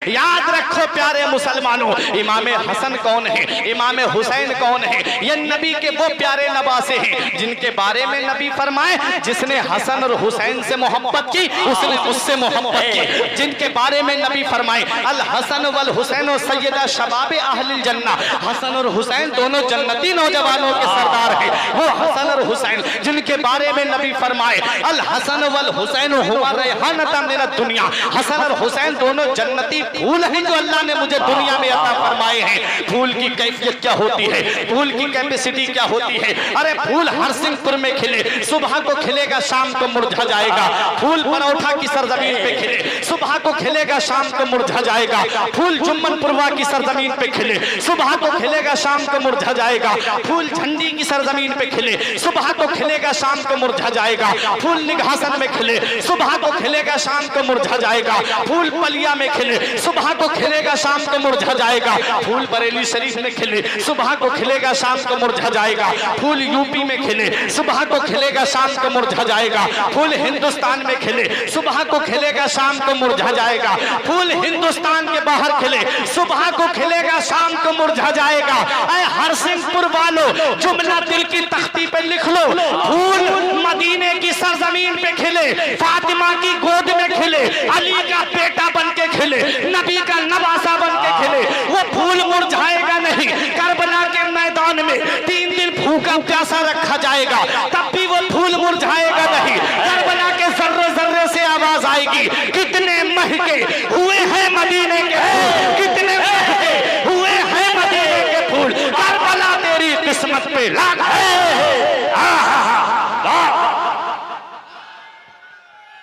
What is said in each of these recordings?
याद रखो प्यारे मुसलमानों, इमाम हसन कौन है, इमाम हुसैन कौन है? ये नबी के वो प्यारे नवासे हैं जिनके बारे में नबी फरमाए जिसने हसन और हुसैन से मोहब्बत की उसने उससे मोहब्बत की। जिनके बारे में नबी फरमाए अल हसन वल हुसैन सैयदा शबाब अहलिल जन्ना, हसन और हुसैन दोनों जन्नती नौजवानों के सरदार हैं, वो हसन और हुसैन। जिनके बारे में नबी फरमाए अल हसन वल हुसैन हुवा रैहानता मिन दुनिया, हसन और हुसैन दोनों जन्नती फूल हैं जो अल्लाह ने मुझे दुनिया में अता फरमाए हैं। फूल की कैफियत क्या होती है, फूल की कैपेसिटी क्या होती है? अरे फूल हरसिंहपुर में खिले, सुबह को खिलेगा शाम को मुरझा जाएगा। फूल परौठा की सरजमीन पे खिले, सुबह को खिलेगा शाम को मुरझा जाएगा। फूल जुम्मनपुरवा की सरजमीन पे खिले, सुबह को खिलेगा शाम को मुरझा जाएगा। फूल झंडी की सरजमीन पे खिले, सुबह को खिलेगा शाम को मुरझा जाएगा। फूल निघासन में खिले, सुबह को खिलेगा शाम को मुरझा जाएगा। फूल पलिया में खिले, सुबह को खिलेगा शाम को मुरझा जाएगा। फूल बरेली शरीफ में खिले, सुबह को खिलेगा शाम को मुरझा जाएगा। फूल यूपी में खिले, सुबह को खिलेगा शाम को मुरझा जाएगा। फूल हिंदुस्तान में खिले, सुबह को खिलेगा शाम को मुरझा जाएगा। फूल हिंदुस्तान के बाहर खिले, सुबह को खिलेगा शाम को मुरझा जाएगा। ऐ हरसिंहपुर वालों, जुमला दिल की तख्ती पे लिख लो, फूल मदीने की सरजमीन पे खिले, फातिमा की गोद में खिले, अली का बेटा बन के खिले, नबी का नवासा बन के खिले, वो फूल मुरझाएगा नहीं। करबला के मैदान में 3 दिन भूखा प्यासा रखा जाएगा, तब भी वो फूल मुरझाएगा नहीं। करबला के जर्रे जर्रे से आवाज आएगी, कितने महके हुए हैं मदीने के फूल, कितने महके हुए हैं मदीने के फूल। करबला तेरी किस्मत पे लाग है।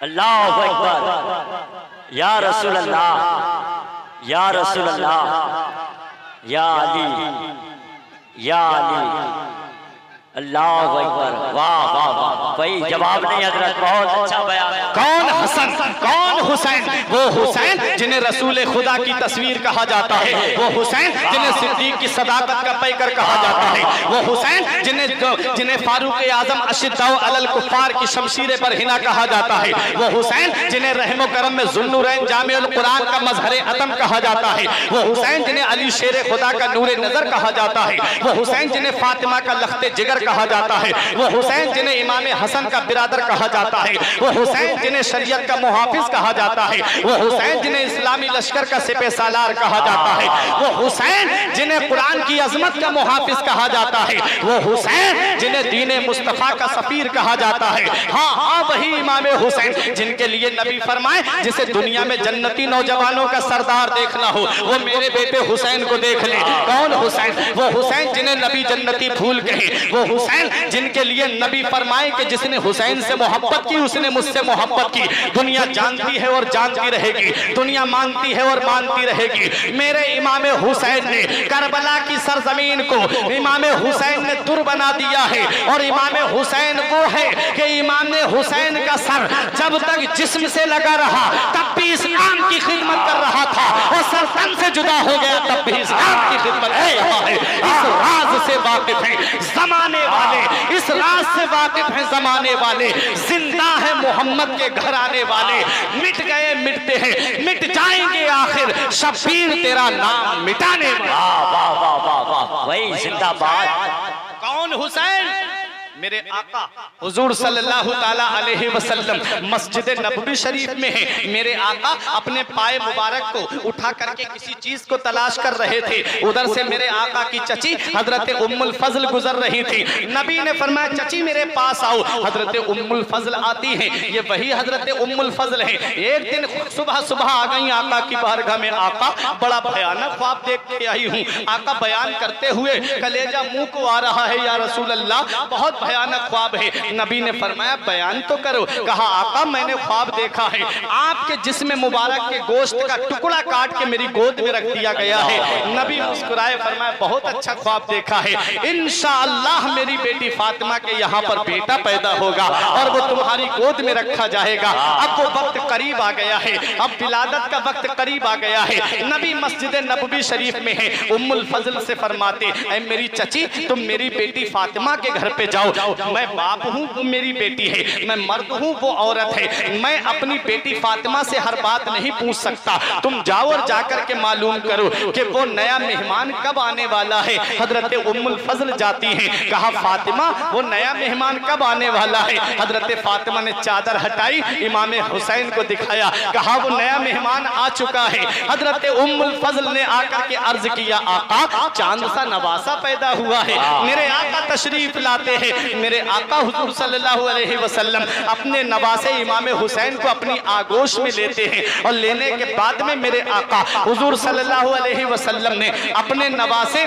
अल्लाहु अकबर, या रसूल अल्लाह, या रसूल अल्लाह, या अली, या अली, अल्लाहु अकबर। वाह वाह वाह, भाई जवाब नहीं हजरत, बहुत अच्छा बयान। कौन हसन, कौन हुसैन? वो हुसैन जिन्हें रसूल खुदा की तस्वीर कहा जाता है, वो हुसैन जिन्हें सिद्दीक की सदाकत का पैकर कहा जाता है, वो हुसैन जिन्हें फारूक आजम अशिद्दाउ अलल कुफ्फार की शमशीर पर हिना कहा जाता है, वो हुसैन जिन्हें रहमो करम में ज़ुन्नुरैन जामिउल कुरान का मजहर अतम कहा जाता है, वो हुसैन जिन्हें अली शेर खुदा का नूरे नजर कहा जाता है, वो हुसैन जिन्हें फातिमा का लख्ते जिगर कहा जाता है, वो हुसैन जिन्हें इमाम हसन का बिरादर कहा जाता है, वो हुसैन जिन्हें शरीयत का मुहाफिज कहा जाता है, वो हुसैन जिन्हें इस्लामी लश्कर का सिपह सालार कहा जाता है, वो हुसैन जिन्हें कुरान की अजमत का मुहाफिज कहा जाता है, वो हुसैन जिन्हें दीने मुस्तफा का सफीर कहा जाता है। हाँ हाँ, वही इमाम हुसैन जिनके लिए नबी फरमाए जिसे दुनिया में जन्नती नौजवानों का सरदार देखना हो वो मेरे बेटे हुसैन को देख ले। कौन हुसैन? वो हुसैन जिन्हें नबी जन्नती फूल कहे, वो हुसैन जिनके लिए नबी फरमाए कि जिसने हुसैन से मोहब्बत की उसने मुझसे मोहब्बत की। दुनिया जानती है और जानती रहेगी, दुनिया मानती है और मानती रहेगी। मेरे इमाम हुसैन ने करबला की सरजमीन को इमाम हुसैन ने दुर बना दिया है। और इमाम हुसैन वो है कि इमाम हुसैन का सर जब तक जिस्म से लगा रहा तब भी इस्लाम की खिदमत कर रहा था, और सर तन से जुदा हो गया तब भी इस्लाम की खिदमत कर रहा है। इस राज से वाकिफ है जमाने वाले, इस राज से वाकिफ है जमाने वाले। जिंदा है मोहम्मद के घर आने वाले, मिट गए मिटते हैं, मिट जाएंगे आखिर शबीर तेरा नाम मिटाने वाले। वाह वाह वाह वाह वाह, वही जिंदाबाद। कौन हुसैन? मेरे आका हुजूर सल्लल्लाहु ताला अलैहि वसल्लम मस्जिद नबवी शरीफ में है। मेरे आका अपने पाए मुबारक को उठा करके किसी चीज को तलाश कर रहे थे। उधर से मेरे आका की चची हजरत उम्मुल फजल गुजर रही थी। नबी ने फरमाया चची मेरे पास आओ। हजरत उम्मुल फजल आती हैं, ये वही हजरत उम्मुल फजल है। एक दिन सुबह सुबह आ गई आका की बारगाह में। आका बड़ा भयानक ख्वाब देख के आई हूँ। आका बयान करते हुए कलेजा मुंह को आ रहा है, या रसूल अल्लाह बहुत भयानक ख्वाब है। नबी ने फरमाया बयान तो करो। कहा आका मैंने ख्वाब देखा है, आपके जिस्म मुबारक के गोश्त का टुकड़ा काट के मेरी गोद में रख दिया गया है। नबी मुस्कुराए फरमाया बहुत अच्छा ख्वाब देखा है, इंशाअल्लाह मेरी बेटी फातिमा के यहाँ पर बेटा पैदा होगा और वो तुम्हारी गोद में रखा जाएगा। अब वो वक्त करीब आ गया है, अब विलादत का वक्त करीब आ गया है। नबी मस्जिद नबवी शरीफ में है। उम्मुल फजल से फरमाते ऐ मेरी चची तुम मेरी बेटी फातिमा के घर पे जाओ, जाओ, मैं बाप हूँ वो मेरी बेटी है, मैं मर्द हूँ वो औरत है, मैं अपनी बेटी फातिमा से हर बात नहीं पूछ सकता, तुम जाओ और जाकर के मालूम करो कि वो नया मेहमान कब आने वाला है। हजरत उम्मुल फजल जाती हैं, कहा फातिमा वो नया मेहमान कब आने वाला है। हजरत फातिमा ने चादर हटाई, इमाम हुसैन को दिखाया, कहा वो नया मेहमान आ चुका है। हजरत उम्मुल फजल ने आकर के अर्ज किया, आका चांद सा नवासा पैदा हुआ है, मेरे आका तशरीफ लाते हैं। मेरे आका हुजूर सल्लल्लाहु अलैहि वसल्लम अपने नवासे इमाम हुसैन को अपनी आगोश में लेते हैं और लेने के बाद में मेरे आका हुजूर सल्लल्लाहु अलैहि वसल्लम ने अपने नवासे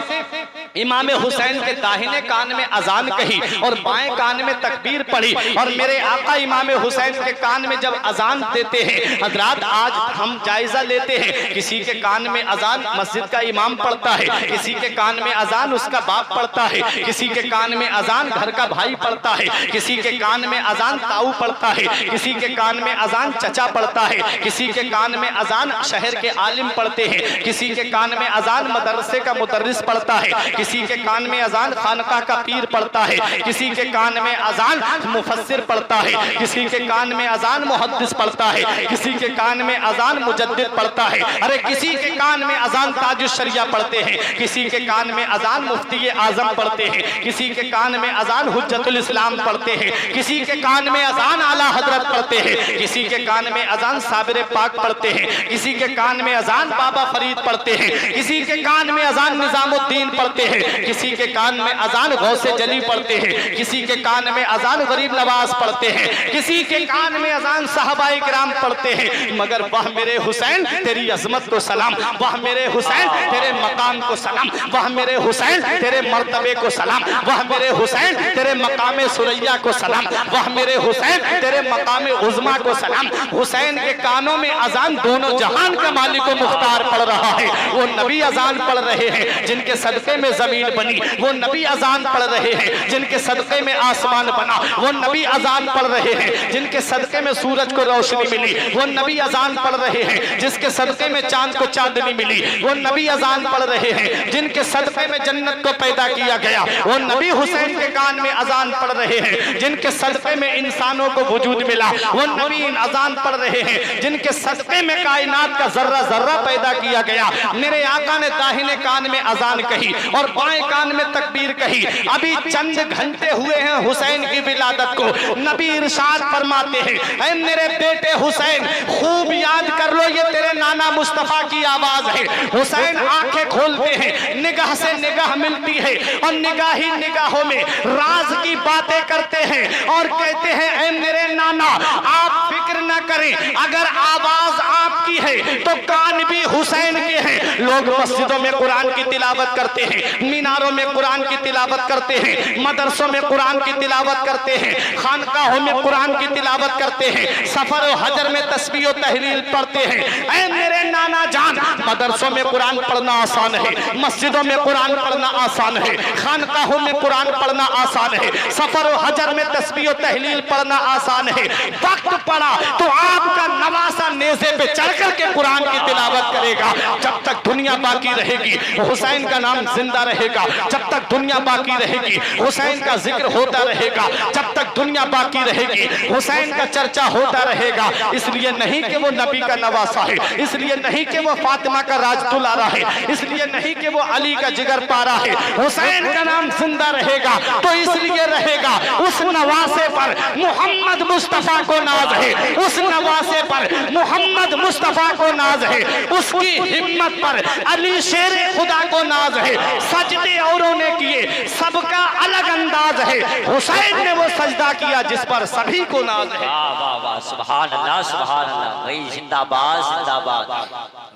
इमाम हुसैन के दाहिने कान में अजान कही और बाएं कान में तकबीर पढ़ी और मेरे आका इमाम हुसैन के कान में जब अजान देते हैं, हजरात आज हम जायजा लेते हैं, किसी के कान में अजान मस्जिद का इमाम पढ़ता है, किसी के कान में अजान उसका बाप पढ़ता है, किसी के कान में अजान घर का भाई पढ़ता है, किसी के कान में अजान ताऊ पढ़ता है, किसी के कान में अजान चचा पढ़ता है, किसी के कान में अजान शहर के आलिम पढ़ते हैं, किसी के कान में अजान मदरसे का मुदर्रिस पढ़ता है, किसी के कान में अजान खानका का पीर पढ़ता है, किसी के कान में अजान मुफस्सिर पढ़ता है, किसी के कान में अजान मुहद्दिस पढ़ता है, किसी के कान में अजान मुजद्दिद पढ़ता है, अरे किसी के कान में अजान ताजुश शरिया पढ़ते हैं, किसी के कान में अजान मुफ्ती आजम पढ़ते हैं, किसी के कान में अजान हुज्जतुल इस्लाम पढ़ते हैं, किसी के कान में अजान आला हजरत पढ़ते हैं, किसी के कान में अजान साबिर पाक पढ़ते हैं, किसी के कान में अजान बाबा फरीद पढ़ते हैं, किसी के कान में अजान निजामुद्दीन पढ़ते हैं, किसी के कान में अजान गौसे जली पढ़ते हैं, किसी के कान में अजान गरीब नवाज पढ़ते हैं, किसी के कान में अजान साहबाए किराम पढ़ते हैं। मगर वह मेरे हुसैन तेरी अजमत को सलाम, वह मेरे हुसैन तेरे मकाम को सलाम, वह मेरे हुसैन तेरे मर्तबे को सलाम, वह मेरे हुसैन तेरे मकाम सुरैया को सलाम, वह मेरे हुसैन तेरे मकाम उज़्मा को सलाम। हुसैन के कानों में अजान दोनों जहान का मालिक व मुख्तार पढ़ रहा है, वो नबी अजान पढ़ रहे हैं जिनके सदके में जमीन बनी, वो नबी अजान पढ़ रहे हैं जिनके सदके में आसमान बना, वो नबी अजान पढ़ रहे हैं जिनके सदके में सूरज को रोशनी मिली, वो नबी अजान पढ़ रहे हैं जिसके सदके में चांद को चांदनी मिली, वो नबी अजान पढ़ रहे हैं जिनके सदके में जन्नत को पैदा किया गया, वो नबी हुसैन के कान में अजान पढ़ रहे हैं जिनके सदके में इंसानों को वजूद मिला, वो नबी अजान पढ़ रहे हैं जिनके सदके में कायनात का जर्रा जर्रा पैदा किया गया। मेरे आका ने दाहिने कान में अजान कही और बाएं कान में तकबीर कही। अभी चंद घंटे हुए हैं हुसैन की विलादत को, नबी इरशाद फरमाते हैं, ऐ मेरे बेटे हुसैन खूब याद कर लो, ये तेरे नाना मुस्तफा की आवाज है। हुसैन आंखें खोलते हैं, निगाह से निगाह मिलती है और निगाह ही निगाहों में राज की बातें करते हैं और कहते हैं, ऐ मेरे नाना आप फिक्र न करें, अगर आवाज आपकी है तो कान भी हुसैन के हैं। लोग मस्जिदों में कुरान की तिलावत करते हैं, मीनारों में कुरान की तिलावत करते हैं, मदरसों में कुरान की तिलावत करते हैं, खानकाहों में कुरान की तिलावत करते हैं, सफर और हजर में तस्बीह और तहलील पढ़ते हैं। ऐ मेरे नाना जान, मदरसों में कुरान पढ़ना आसान है, मस्जिदों में कुरान पढ़ना आसान है, खानकाहों में कुरान पढ़ना आसान है, सफर और हजर में तस्बीह और तहलील पढ़ना आसान है। वक्त पड़ा तो आपका नवासा नेज़े पे चढ़ करके कुरान की तिलावत करेगा। जब तक दुनिया बाकी रहेगी हुसैन का नाम जिंदा रहेगा, जब तक दुनिया बाकी रहेगी हुसैन का जिक्र होता रहेगा, जब तक दुनिया बाकी रहेगी हुसैन का चर्चा होता रहेगा। इसलिए नहीं कि वो नबी का नवासा है, इसलिए नहीं कि वो फातिमा का राज दुलारा है, इसलिए नहीं कि वो अली का जिगर पारा है, हुसैन का नाम जिंदा रहेगा तो इसलिए रहेगा उस नवासे पर मोहम्मद मुस्तफा को नाज है, उस नवासे पर मोहम्मद मुस्तफा को नाज है, उसकी हिम्मत पर अली शेर खुदा को नाज है। सजदे औरों ने किए, सबका अलग अंदाज है, हुसैन ने वो सजदा किया जिस पर सभी को नाज है। वाह वाह वाह, सुभान अल्लाह सुभान अल्लाह, भाई जिंदाबाद जिंदाबाद।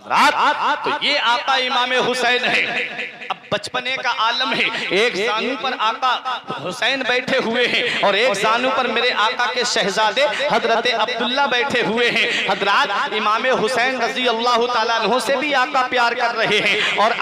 रात तो ये आका इमाम हुसैन है। अब बचपने का आलम है, एक जानू पर आका हुसैन बैठे हुए हैं और एक जानू पर मेरे आका के शहजादे हजरत अब्दुल्ला बैठे हुए हैं। हजरात इमाम हुसैन रजी अल्लाह ताला अन्हु से भी आका प्यार कर रहे हैं और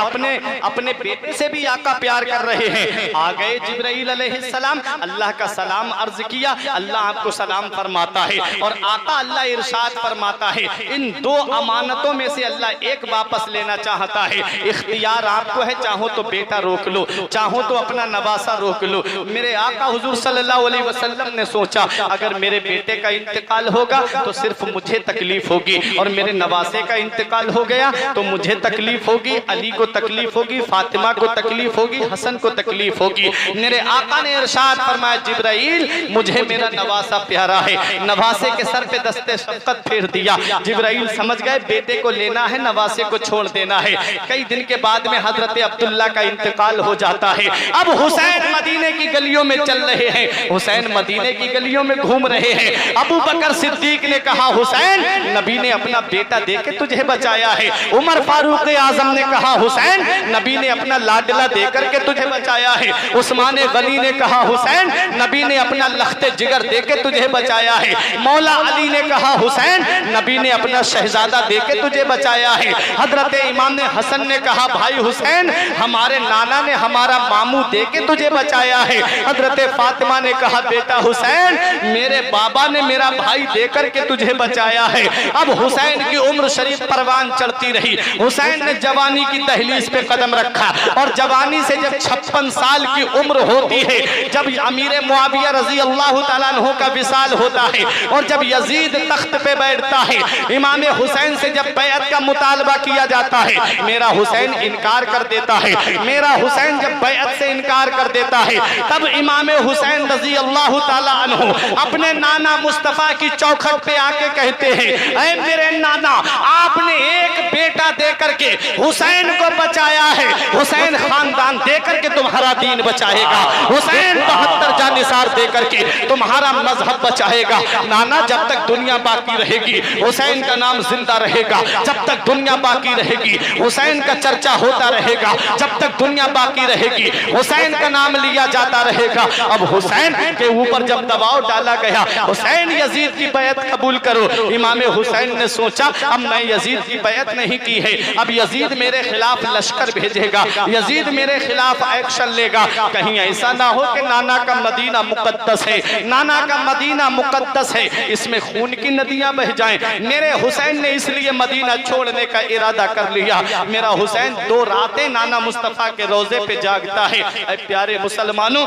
अपने बेटे से भी आका प्यार कर रहे हैं। आ गए जिब्राइल अलैहिस्सलाम, अल्लाह का सलाम अर्ज किया, अल्लाह आपको सलाम फरमाता है और आका अल्लाह इरशाद फरमाता है, इन दो अमानतों में से अल्लाह एक बाप वापस लेना चाहता है। इख्तियार आपको है, चाहो तो बेटा रोक लो, चाहो तो अपना नवासा रोक लो। मेरे आका हुजूर सल्लल्लाहु अलैहि वसल्लम ने सोचा अगर मेरे बेटे का इंतकाल होगा तो सिर्फ मुझे तकलीफ होगी, और मेरे नवासे का इंतकाल हो गया तो मुझे तकलीफ होगी, अली को तकलीफ होगी, फातिमा को तकलीफ होगी, हसन को तकलीफ होगी। मेरे आका ने इरशाद फरमाया जिब्राइल मुझे मेरा नवासा प्यारा है। नवासे के सर पे दस्ते शफ़क़त फेर दिया। जिब्राइल समझ गए बेटे को लेना है, नवासे को छोड़ देना है। कई दिन के बाद में हजरत अब्दुल्ला का इंतकाल हो जाता है। अब हुसैन मदीने की गलियों में चल रहे हैं, हुसैन मदीने की गलियों में घूम रहे हैं। अबू बकर सिद्दीक ने कहा हुसैन नबी ने अपना बेटा देके तुझे बचाया है। उमर फारूक आजम ने कहा हुसैन नबी ने अपना लाडला देकर के तुझे बचाया है। उस्मान गनी ने कहा हुसैन नबी ने अपना लख्ते जिगर देके तुझे बचाया है। मौला अली ने कहा हुसैन नबी ने अपना शहजादा देके तुझे बचाया है। हजरत इमाम हसन ने कहा भाई हुसैन हमारे नाना ने हमारा मामू देके तुझे बचाया है। हजरत फातिमा ने कहा बेटा हुसैन मेरे बाबा ने मेरा भाई देकर के तुझे बचाया है। अब हुसैन की उम्र शरीफ परवान चढ़ती रही। हुसैन ने जवानी की दहलीज पे कदम रखा, और जवानी से जब 56 साल की उम्र होती है, जब अमीर मुआविया रजी अल्लाह तआला अन्हु का विसाल होता है, और जब यजीद तख्त पे बैठता है, इमाम हुसैन से जब बैअत का मुतालबा किया जाता है, मेरा हुसैन इनकार कर देता है। मेरा हुसैन जब बैअत से इनकार कर देता है, तब इमाम हुसैन रजी अल्लाह तआला अन्हु अपने नाना मुस्तफा की चौखट पे आके कहते हैं ऐ मेरे नाना आपने एक बेटा देकर के हुसैन को बचाया है, हुसैन खानदान देकर के तुम्हारा दीन बचाएगा, हुसैन 72 जानिसार देकर के तुम्हारा मजहब बचाएगा। नाना जब तक दुनिया बाकी रहेगी हुसैन का नाम जिंदा रहेगा, जब तक दुनिया बाकी रहेगी हुसैन का चर्चा होता रहेगा, जब तक दुनिया बाकी रहेगी हुसैन का नाम लिया जाता रहेगा। अब हुसैन के ऊपर जब दबाव डाला गया हुसैन यजीद की बैअत कबूल करो, इमाम हुसैन ने सोचा अब मैं यजीद की बैअत नहीं की है, अब यजीद मेरे खिलाफ लश्कर भेजेगा, यजीद मेरे खिलाफ एक्शन लेगा, कहीं ऐसा ना हो कि नाना का मदीना मुकद्दस है, नाना का मदीना मुकद्दस है, इसमें खून की नदियां बह जाएं। मेरे हुसैन ने इसलिए मदीना छोड़ने का इरादा कर लिया। मेरा हुसैन 2 रातें नाना मुस्तफा के रोजे पे जागता है। ऐ प्यारे मुसलमानों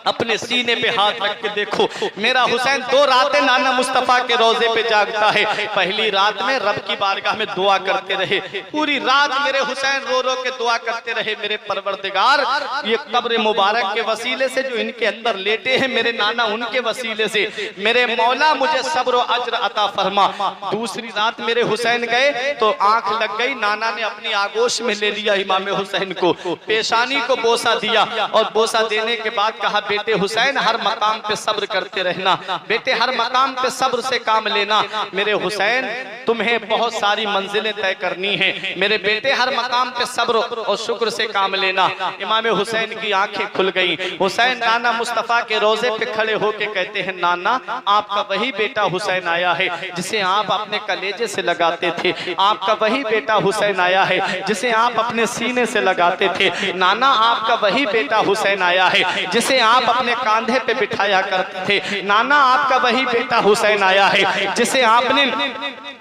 अपने सीने पे हाथ रख के देखो, मेरा हुसैन 2 रातें नाना मुस्तफा के रोजे पे जागता है। पहली रात में रब की बारगाह में दुआ करते रहे, पूरी रात मेरे हुसैन रो रो के दुआ करते रहे, मेरे परवरदिगार ये कब्र मुबारक के वसीले से जो इनके अंदर लेटे हैं मेरे नाना उनके वसीले से मेरे मौला मुझे सब्र और अज्र अता फरमा। दूसरी रात मेरे हुसैन गए तो आंख लग गई, नाना ने अपनी आगोश में ले लिया इमाम हुसैन को, पेशानी को बोसा दिया, और बोसा देने के बाद कहा बेटे हुसैन हर मकाम पे सब्र करते रहना, बेटे हर मकाम पे सब्र से काम लेना। मेरे हुसैन तुम्हें बहुत सारी मंजिलें तय करनी है, मेरे बेटे हर मकाम पे सब्र और शुक्र से काम लेना। इमाम हुसैन की आंखें खुल गईं। हुसैन नाना मुस्तफा के रोजे पे खड़े होके कहते हैं नाना आपका वही बेटा हुसैन आया है जिसे आप अपने कलेजे से लगाते थे, आपका वही बेटा हुसैन आया है जिसे आप अपने सीने से लगाते थे। नाना आपका वही बेटा हुसैन आया है जिसे आप अपने कांधे पे बिठाया करते थे। नाना आपका वही बेटा हुसैन आया है जिसे आपने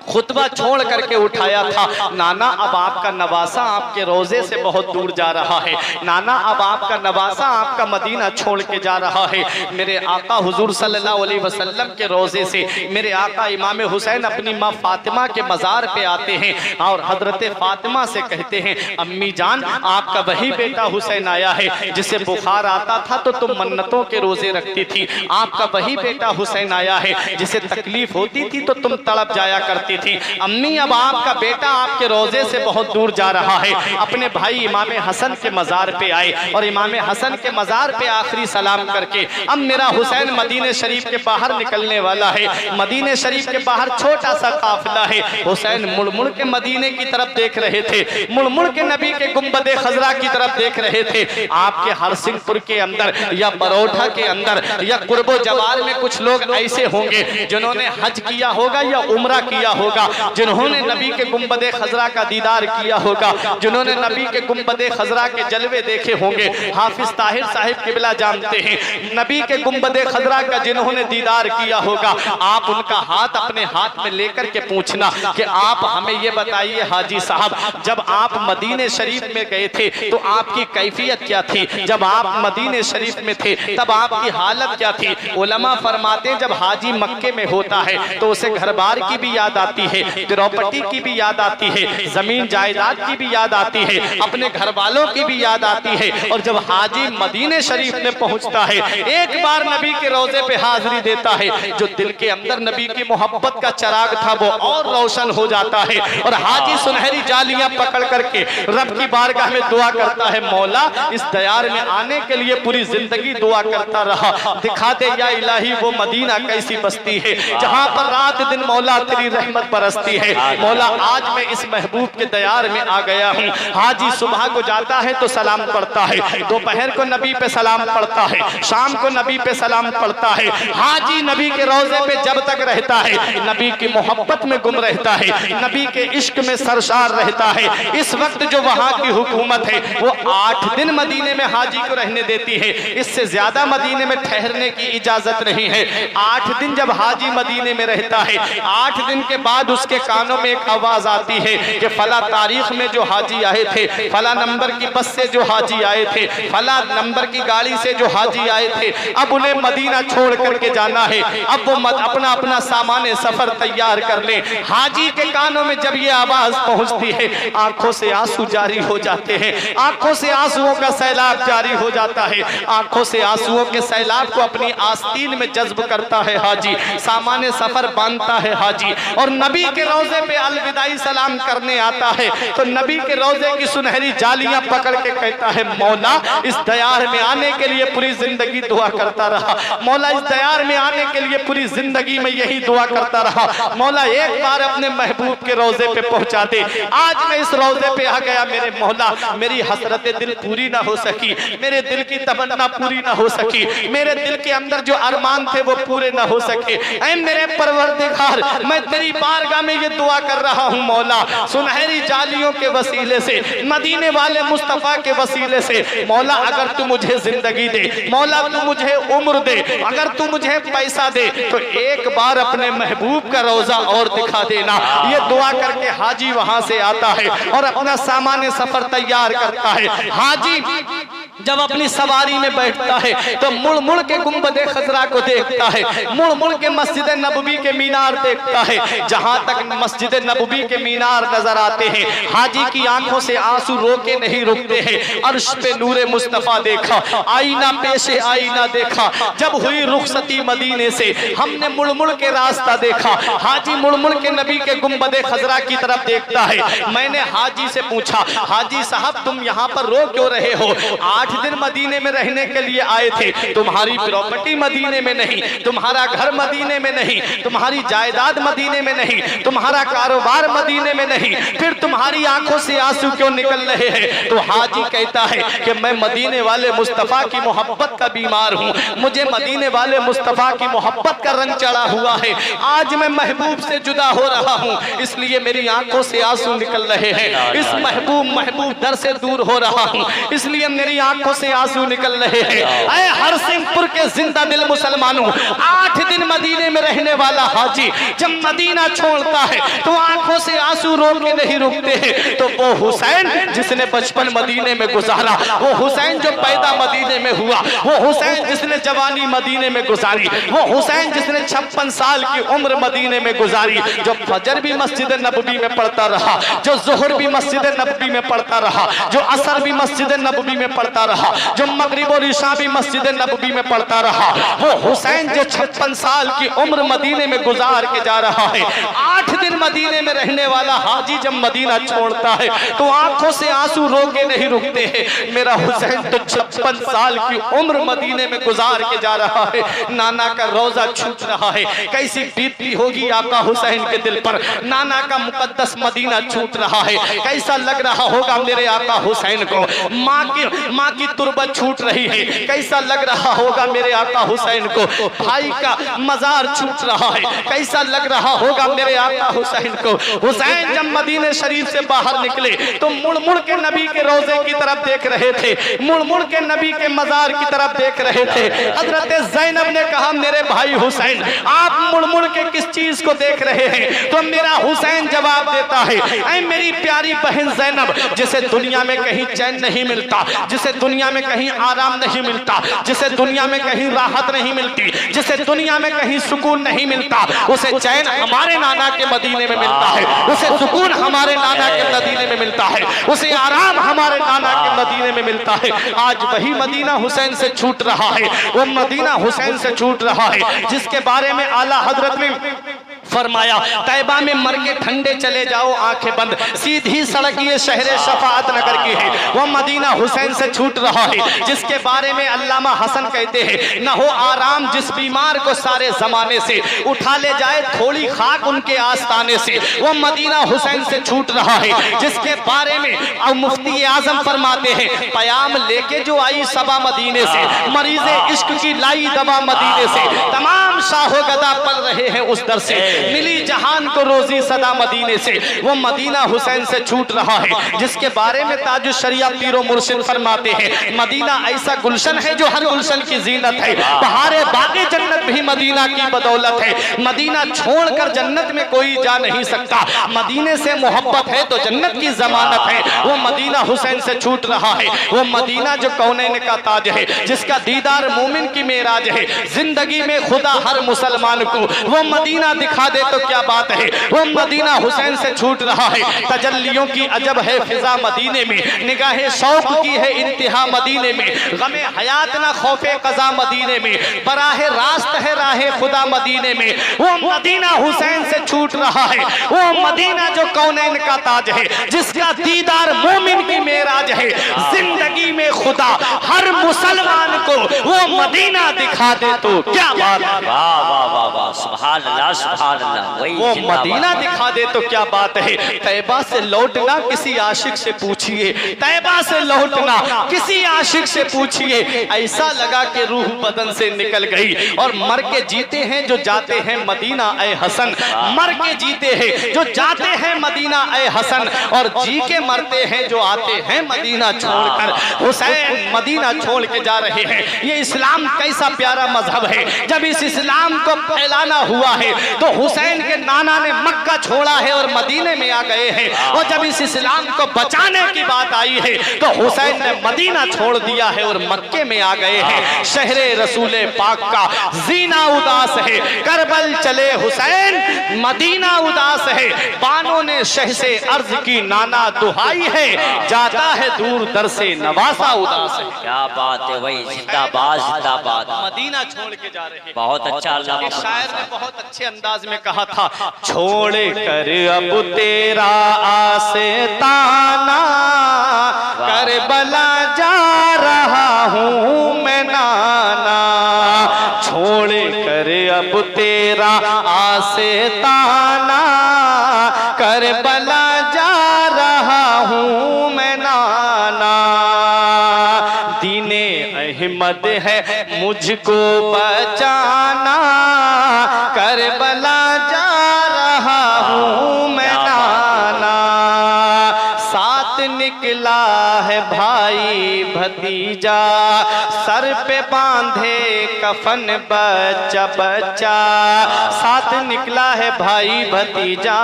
खुतबा छोड़ करके उठाया था। नाना अब आपका नवासा आपके रोजे से बहुत दूर जा रहा है, नाना अब आपका नवासा आपका मदीना छोड़ के जा रहा है। मेरे आका हुजूर सल्लल्लाहु अलैहि वसल्लम के रोजे से मेरे आका इमाम हुसैन अपनी माँ फातिमा के मजार पे आते हैं और हजरत फातिमा से कहते हैं अम्मी जान आपका वही बेटा हुसैन आया है जिसे बुखार आता था तो तुम मन्नतों के रोजे रखती थी, आपका वही बेटा हुसैन आया है जिसे तकलीफ होती थी तो तुम तड़प जाया करती थी। अम्मी अब आपका बेटा आपके रोजे से बहुत दूर जा रहा है। अपने भाई इमाम हसन के मजार पे आए और इमाम हसन के मजार पे आखिरी सलाम करके अब मेरा हुसैन मदीने शरीफ के बाहर निकलने वाला है। मदीने शरीफ के बाहर छोटा सा काफिला है। हुसैन मुड़ मुड़ के मदीने की तरफ देख रहे थे, मुड़ मुड़ के नबी के गुंबदे खजरा की तरफ देख रहे थे। आपके हरसिंहपुर के अंदर या बरोठा के अंदर या कुर्बो जवार में कुछ लोग ऐसे होंगे जिन्होंने हज किया होगा या उम्रा किया होगा, जिन्होंने नबी के गुंबदे खजरा का दीदार किया होगा, जिन्होंने नबी के गुंबदे खजरा के जलवे देखे होंगे। हाफिज ताहिर साहिब किबला जानते हैं, नबी के गुंबदे खजरा का जिन्होंने दीदार किया होगा, आप उनका हाथ अपने हाथ में लेकर के पूछना कि आप हमें ये बताइए हाजी साहब, जब आप मदीने शरीफ में गए थे तो आपकी कैफियत क्या थी? जब आप मदीने शरीफ में थे तब आपकी हालत क्या थी? उलमा फरमाते हैं जब हाजी मक्के में होता है तो उसे घर बार की भी याद आती है, प्रॉपर्टी की भी याद आती है, जमीन जायदाद की भी याद आती है, अपने घर वालों की भी याद आती है। और जब हाजी मदीने शरीफ में पहुंचता है, एक बार नबी के रोजे पे हाजिरी देता है, जो दिल के अंदर नबी की मोहब्बत का चिराग था वो और रोशन हो जाता है। और हाजी सुनहरी जालियां पकड़ करके रब की बारगाह में दुआ करता है, मौला इस दयार में आने के लिए पूरी जिंदगी दुआ करता रहा, दिखा दे या इलाही वो मदीना कैसी बस्ती है जहां पर रात दिन मौला तेरी रहमत बरसती है। मौला आज मैं इस महबूब के दयार में आ गया हूँ। हाजी सुबह को जाता है तो सलाम पढ़ता है, दोपहर को नबी पे सलाम पढ़ता है, शाम को नबी पे सलाम पढ़ता है। हाजी नबी के रोजे पे जब तक रहता है नबी की मोहब्बत में गुम रहता है, नबी के इश्क में सरशार रहता है। इस वक्त जो वहाँ की हुकूमत है वो 8 दिन मदीने में हाजी को रहने देती है, इससे ज्यादा मदीने में ठहरने की इजाजत नहीं है। 8 दिन जब हाजी मदीने में रहता है, 8 दिन के बाद उसके कानों में एक आवाज आती है कि फला तारीख में जो हाजी आए थे, फला नंबर की बस से जो हाजी आए थे, फला नंबर की गाड़ी से जो हाजी आए थे, अब उन्हें मदीना छोड़ करके जाना है, अब वो अपना अपना सामान सफर तैयार कर ले। हाजी के कानों में जब ये आवाज पहुंचती है, आंखों से आंसू जारी हो जाते हैं, आंखों से आंसुओं का सैलाब जारी हो जाता है, आंखों से आंसुओं के सैलाब को अपनी आस्तीन में जज्ब करता है हाजी, सामान सफर बांधता है हाजी और नबी के रोजे पे अलविदाई सलाम करने आता है। तो नबी के रोजे की सुनहरी जालियां पकड़ के कहता है, मौला इस दयार में आने के लिए पूरी जिंदगी दुआ करता रहा, मौला इस दयार में आने के लिए पूरी जिंदगी में यही दुआ करता रहा, मौला एक बार अपने महबूब के रोजे पे पहुंचा दे। आज मैं इस रोजे पे आ गया मेरे मौला, मेरी हसरत दिल पूरी ना हो सकी, मेरे दिल की तमन्ना पूरी ना हो सकी, मेरे दिल के अंदर जो अरमान थे वो पूरे ना हो सके। ऐ मेरे परवरदिगार, मैं तेरी बारगाह में ये दुआ कर रहा हूँ मौला, सुनहरी जालियों के वसीले से, मदीने वाले मुस्तफा के वसीले से, मौला अगर तू मुझे जिंदगी दे, मौला तू मुझे उम्र दे, अगर तू मुझे पैसा दे तो एक बार अपने महबूब का रोजा और दिखा देना। ये दुआ करके हाजी वहां से आता है और अपना सामान सफर तैयार करता है। हाजी जब अपनी सवारी में बैठता है तो मुड़ मुड़ के गुंबदे खजरा को देखता है, मुड़ मुड़ के मस्जिद नबवी के मीनार देखता है। जहां तक मस्जिद नबवी के मीनार नजर आते हैं, हाजी की आंखों से आंसू रोके नहीं रुकते हैं। अर्श पे नूरे मुस्तफा देखा, आईना पेशे आईना देखा, जब हुई रुखसती मदीने से हमने मुड़ मुड़ के रास्ता देखा। हाजी मुड़ मुड़ के नबी के गुंबदे खजरा की तरफ देखता है। मैंने हाजी से पूछा, हाजी साहब तुम यहाँ पर रो क्यों रहे हो? 8 दिन मदीने में रहने के लिए आए थे, तुम्हारी प्रॉपर्टी मदीने में नहीं, तुम्हारा घर मदीने में नहीं, तुम्हारी जायदाद मदीने में नहीं, तुम्हारा कारोबार मदीने में नहीं, फिर तुम्हारी आंखों से आंसू क्यों निकल रहे हैं? तो हाजी कहता है कि मैं मदीने वाले मुस्तफा की मोहब्बत का बीमार हूँ, मुझे मदीने वाले मुस्तफा की मोहब्बत का रंग चढ़ा हुआ है। आज मैं महबूब से जुदा हो रहा हूँ, इसलिए मेरी आंखों से आंसू निकल रहे हैं। इस महबूब दर से दूर हो रहा हूँ, इसलिए मेरी आंखों से आंसू निकल रहे हैं। ऐ हरसिंहपुर के जिंदा दिल मुसलमानों, 8 दिन मदीने में रहने वाला हाजी जब मदीना छोड़ता है तो आंखों से आंसू रो के नहीं रुकते हैं। तो वो हुसैन जिसने बचपन मदीने में गुजारा, वो हुसैन जो पैदा मदीने में हुआ, वो हुसैन जिसने जवानी मदीने में गुजारी, वो हुसैन जिसने 56 साल की उम्र मदीने में गुजारी, जो फजर भी मस्जिद नबवी में पढ़ता रहा, जो जोहर भी मस्जिद नबवी में पढ़ता रहा, जो असर भी मस्जिद नबवी में पढ़ता रहा, जो मगरिब और इशा भी मस्जिद नबवी में पढ़ता रहा, वो हुसैन जो 56 साल की उम्र मदीने में गुजार के जा रहा है। 8 दिन मदीने में रहने वाला हाजी जब मदीना छोड़ता है तो आंखों से आंसू रो के नहीं रुकते हैं। मेरा हुसैन तो 56 साल की उम्र मदीने में गुजार के जा रहा है, नाना का रोजा छूट रहा है। कैसी बीतती होगी आका हुसैन के दिल पर, नाना का मुकद्दस मदीना छूट रहा है। कैसा लग रहा होगा मेरे आका हुसैन को। माँ की तुरबत छूट रही है। कैसा लग रहा होगा मेरे आका हुसैन को, भाई का मजार छूट रहा है। कैसा लग रहा होगा मेरे आका हुसैन को। हुसैन जब मदीने शरीफ से बाहर निकले तो मुड़ मुड़ के नबी के रोजे की तरफ देख रहे थे, मुड़ मुड़ के नबी के मजार की तरफ देख रहे थे। हजरत ज़ैनब ने कहा मेरे भाई हुसैन आप मुड़ मुड़ के किस चीज को देख रहे हैं? तो मेरा हुसैन जवाब देता है, ऐ मेरी प्यारी बहन ज़ैनब, जिसे दुनिया में कहीं चैन नहीं मिलता, जिसे दुनिया में कहीं आराम नहीं मिलता, जिसे दुनिया में कहीं राहत नहीं मिलती, जिसे दुनिया में कहीं सुकून नहीं मिलता, उसे चैन हमारे नाना के मदीने में मिलता है, उसे सुकून हमारे नाना के मदीने में मिलता है, उसे आराम हमारे नाना के मदीने में मिलता है। आज वही मदीना हुसैन से छूट रहा है, वो मदीना हुसैन से छूट रहा है जिसके बारे में आला हजरत ने फरमाया, तैबा में मर के ठंडे चले जाओ आंखें बंद, सीधी सड़क ये शहरे शफाअत नगर की है। वो मदीना हुसैन से छूट रहा है जिसके बारे में अल्लामा हसन कहते हैं, न हो आराम जिस बीमार को सारे जमाने से, उठा ले जाए थोड़ी खाक उनके आस्ताने से। वो मदीना हुसैन से छूट रहा है जिसके बारे में अब मुफ्ती आजम फरमाते हैं, पयाम लेके जो आई सबा मदीने से, मरीज़े इश्क की लाई दवा मदीने से, तमाम शाहो गदा पल रहे हैं उस दर से, मिली जहान को रोजी सदा मदीने से। वो मदीना हुसैन से छूट रहा है जिसके बारे में ताजुश शरिया पीरो मुर्शिद फरमाते हैं, मदीना ऐसा गुलशन है जो हर गुलशन की जीनत है, बहारे बागे जन्नत भी मदीना की बदौलत है। मदीना छोड़कर जन्नत में कोई जा नहीं सकता, मदीने से मोहब्बत है तो जन्नत की जमानत है। वो मदीना हुसैन से छूट रहा है, वो मदीना जो कौनैन का ताज है, जिसका दीदार मोमिन की मेराज है, जिंदगी में खुदा हर मुसलमान को वो मदीना दिखा दे तो क्या बात है। वो मदीना हुसैन से छूट रहा है, तजल्लियों की अजब है फिजा मदीने में, निगाहे शौक की है इंतहा मदीने में, गमे हयात ना खौफे कज़ा मदीने में, बराहे रास्त है राहे खुदा मदीने में। वो मदीना हुसैन से छूट रहा है, वो मदीना जो कौनैन का ताज है, जिसका दीदार मोमिन की मेराज है, जिंदगी में खुदा हर मुसलमान को वो मदीना दिखा दे तो क्या बात है। वाह वाह वाह वाह, सुभान अल्लाह सुभान अल्लाह। वो मदीना दिखा दे तो क्या बात है। तैबा से लौटना किसी आशिक से पूछिए, तैबा से लौटना किसी आशिक से पूछिए, ऐसा लगा कि रूह बदन से निकल गई। और मर के जीते हैं जो जाते हैं मदीना ए हसन, मर के जीते हैं जो जाते हैं मदीना ए हसन, और जी के मरते हैं जो आते हैं मदीना छोड़कर। हुसैन मदीना छोड़ के जा रहे हैं। ये इस्लाम कैसा प्यारा मजहब है। जब इस इस्लाम को फैलाना हुआ है तो हुसैन के नाना ने मक्का छोड़ा है और मदीने में आ गए हैं, और जब इस इस्लाम को बचाने की बात आई है तो हुसैन ने मदीना छोड़ दिया है और मक्के में आ गए हैं। शहरे रसूले पाक का जीना उदास है, करबल चले हुसैन मदीना उदास है। बानों ने शह से अर्ज की नाना दुहाई है, जाता है दूर दर से नवासा उदास है। क्या बात है, वही जिंदाबाद जिंदाबाद। मदीना छोड़ के जा रहे हैं। बहुत अच्छा अल्लाह एक शायर ने बहुत अच्छे अंदाज में कहा था, छोड़ कर अब तेरा आस्ताना, करबला जा रहा हूँ मैं नाना, छोड़ कर अब तेरा आस्ताना, करबला जा रहा हूँ मैं नाना। दीने अहमद है मुझको बचाना, करबला जा रहा हूँ मैं नाना। साथ निकला है भाई भतीजा, सर पे बांधे कफन बच्चा बच्चा, साथ निकला है भाई भतीजा,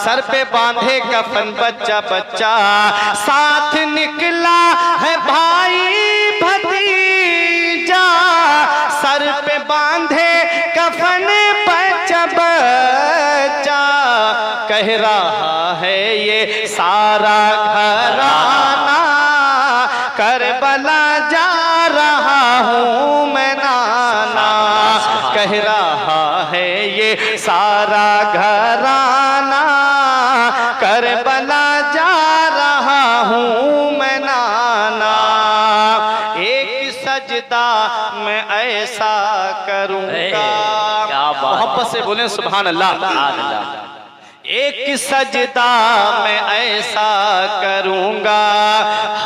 सर पे बांधे कफन बच्चा बच्चा, साथ निकला है भाई भतीजा, सर पे बांधे कफन बच्चा बच्चा, कह रहा है ये सारा घराना, करबला जा रहा हूँ मैं नाना, कह रहा है ये सारा घराना, करबला जा रहा हूँ मैं नाना। एक सजदा मैं ऐसा करूँगा, मोहब्बत से बोले सुभान अल्लाह। एक सजदा मैं ऐसा करूंगा,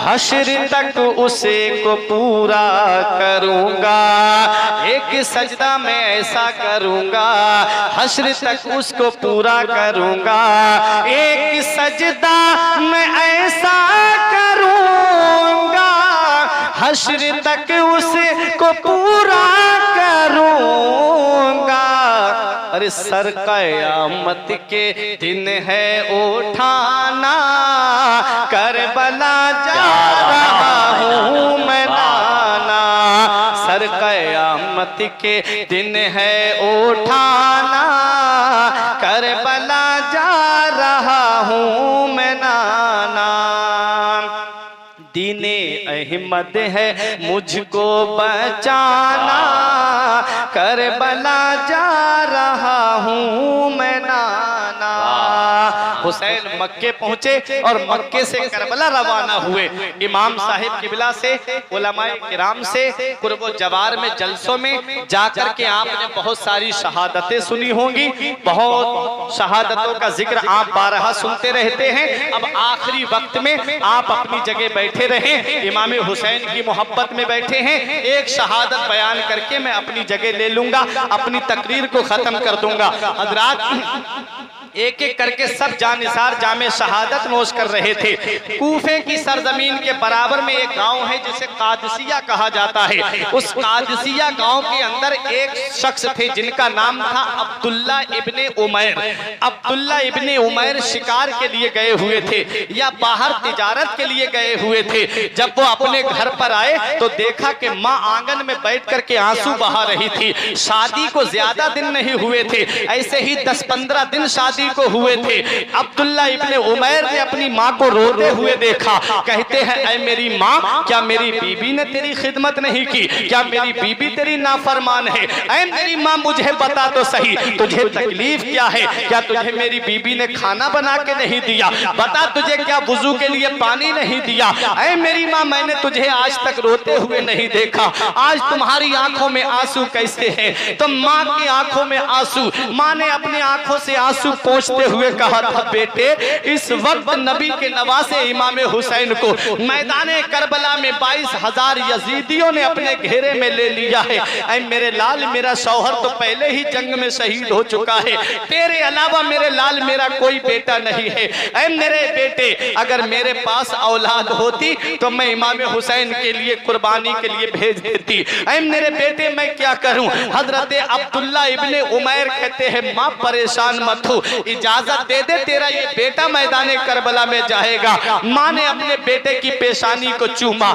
हश्र तक उसे को पूरा करूंगा। एक सजदा मैं ऐसा करूंगा, हश्र तक उसको पूरा करूंगा। एक सजदा मैं ऐसा करूंगा, हश्र तक उसे को पूरा करूंगा। अरे सर क़यामत के दिन है उठाना, करबला जा रहा हूँ मैं नाना। सर क़यामत के दिन है उठाना, करबला जा रहा हूँ मैं नाना। दीने अहमद है मुझको बचाना, करबला जा रहा हूँ मैं नाना। हुसैन मक्के पहुंचे और मक्के से करबला रवाना हुए। इमाम साहिब किबला से, उलमाए किराम से कुर्बो जवार में जलसों में जाकर के आपने बहुत सारी शहादतें सुनी होंगी। बहुत शहादतों का जिक्र आप बारहा सुनते रहते हैं। अब आखिरी वक्त में आप अपनी जगह बैठे रहें, इमाम हुसैन की मोहब्बत में बैठे हैं। एक शहादत बयान करके मैं अपनी जगह ले लूंगा, अपनी तकरीर को खत्म कर दूंगा। हजरात एक एक करके सब जानिसार जामे शहादत नोश कर रहे थे। कूफे की सरजमीन के बराबर में एक गांव है जिसे कादसिया कहा जाता है। उस कादसिया गांव के अंदर एक शख्स थे जिनका नाम था अब्दुल्ला इब्ने उमैर। अब्दुल्ला इब्ने उमैर शिकार के लिए गए हुए थे या बाहर तिजारत के लिए गए हुए थे। जब वो अपने घर पर आए तो देखा कि माँ आंगन में बैठ करके आंसू बहा रही थी। शादी को ज्यादा दिन नहीं हुए थे, ऐसे ही 10-15 दिन शादी को हुए थे। अब्दुल्ला इब्ने उमैर ने अपनी माँ को रोते हुए देखा। कहते हैं, ऐ मेरी माँ, क्या मेरी बीबी ने तेरी खिदमत नहीं की? क्या मेरी बीबी तेरी नाफरमान है? ऐ मेरी माँ, मुझे बता तो सही, तुझे तकलीफ क्या है? क्या तुझे मेरी बीबी ने खाना बना के नहीं दिया? बता, तुझे क्या वुजू के लिए पानी नहीं दिया? ऐ मेरी माँ, मैंने तुझे आज तक रोते हुए नहीं देखा, आज तुम्हारी आंखों में आंसू कैसे हैं? तो माँ की आंखों में आंसू, माँ ने अपनी आंखों से आंसू पहुंचते हुए कहा था, बेटे, इस वक्त नबी के नवासे इमाम हुसैन को मैदाने करबला में 22,000 यजीदियों ने अपने घेरे में ले लिया है। ऐ मेरे लाल, मेरा शौहर तो पहले ही जंग में शहीद हो चुका है, तेरे अलावा मेरे लाल मेरा कोई बेटा नहीं है। ऐ मेरे बेटे, अगर मेरे पास औलाद होती तो मैं इमाम हुसैन के लिए कुर्बानी के लिए भेज देती। ऐ मेरे बेटे, मैं क्या करूं? हजरत अब्दुल्ला इब्ने उमैर कहते हैं, माँ परेशान मत हो, इजाजत दे दे, तेरा ये बेटा मैदाने करबला में जाएगा। माँ ने अपने बेटे की पेशानी को चूमा।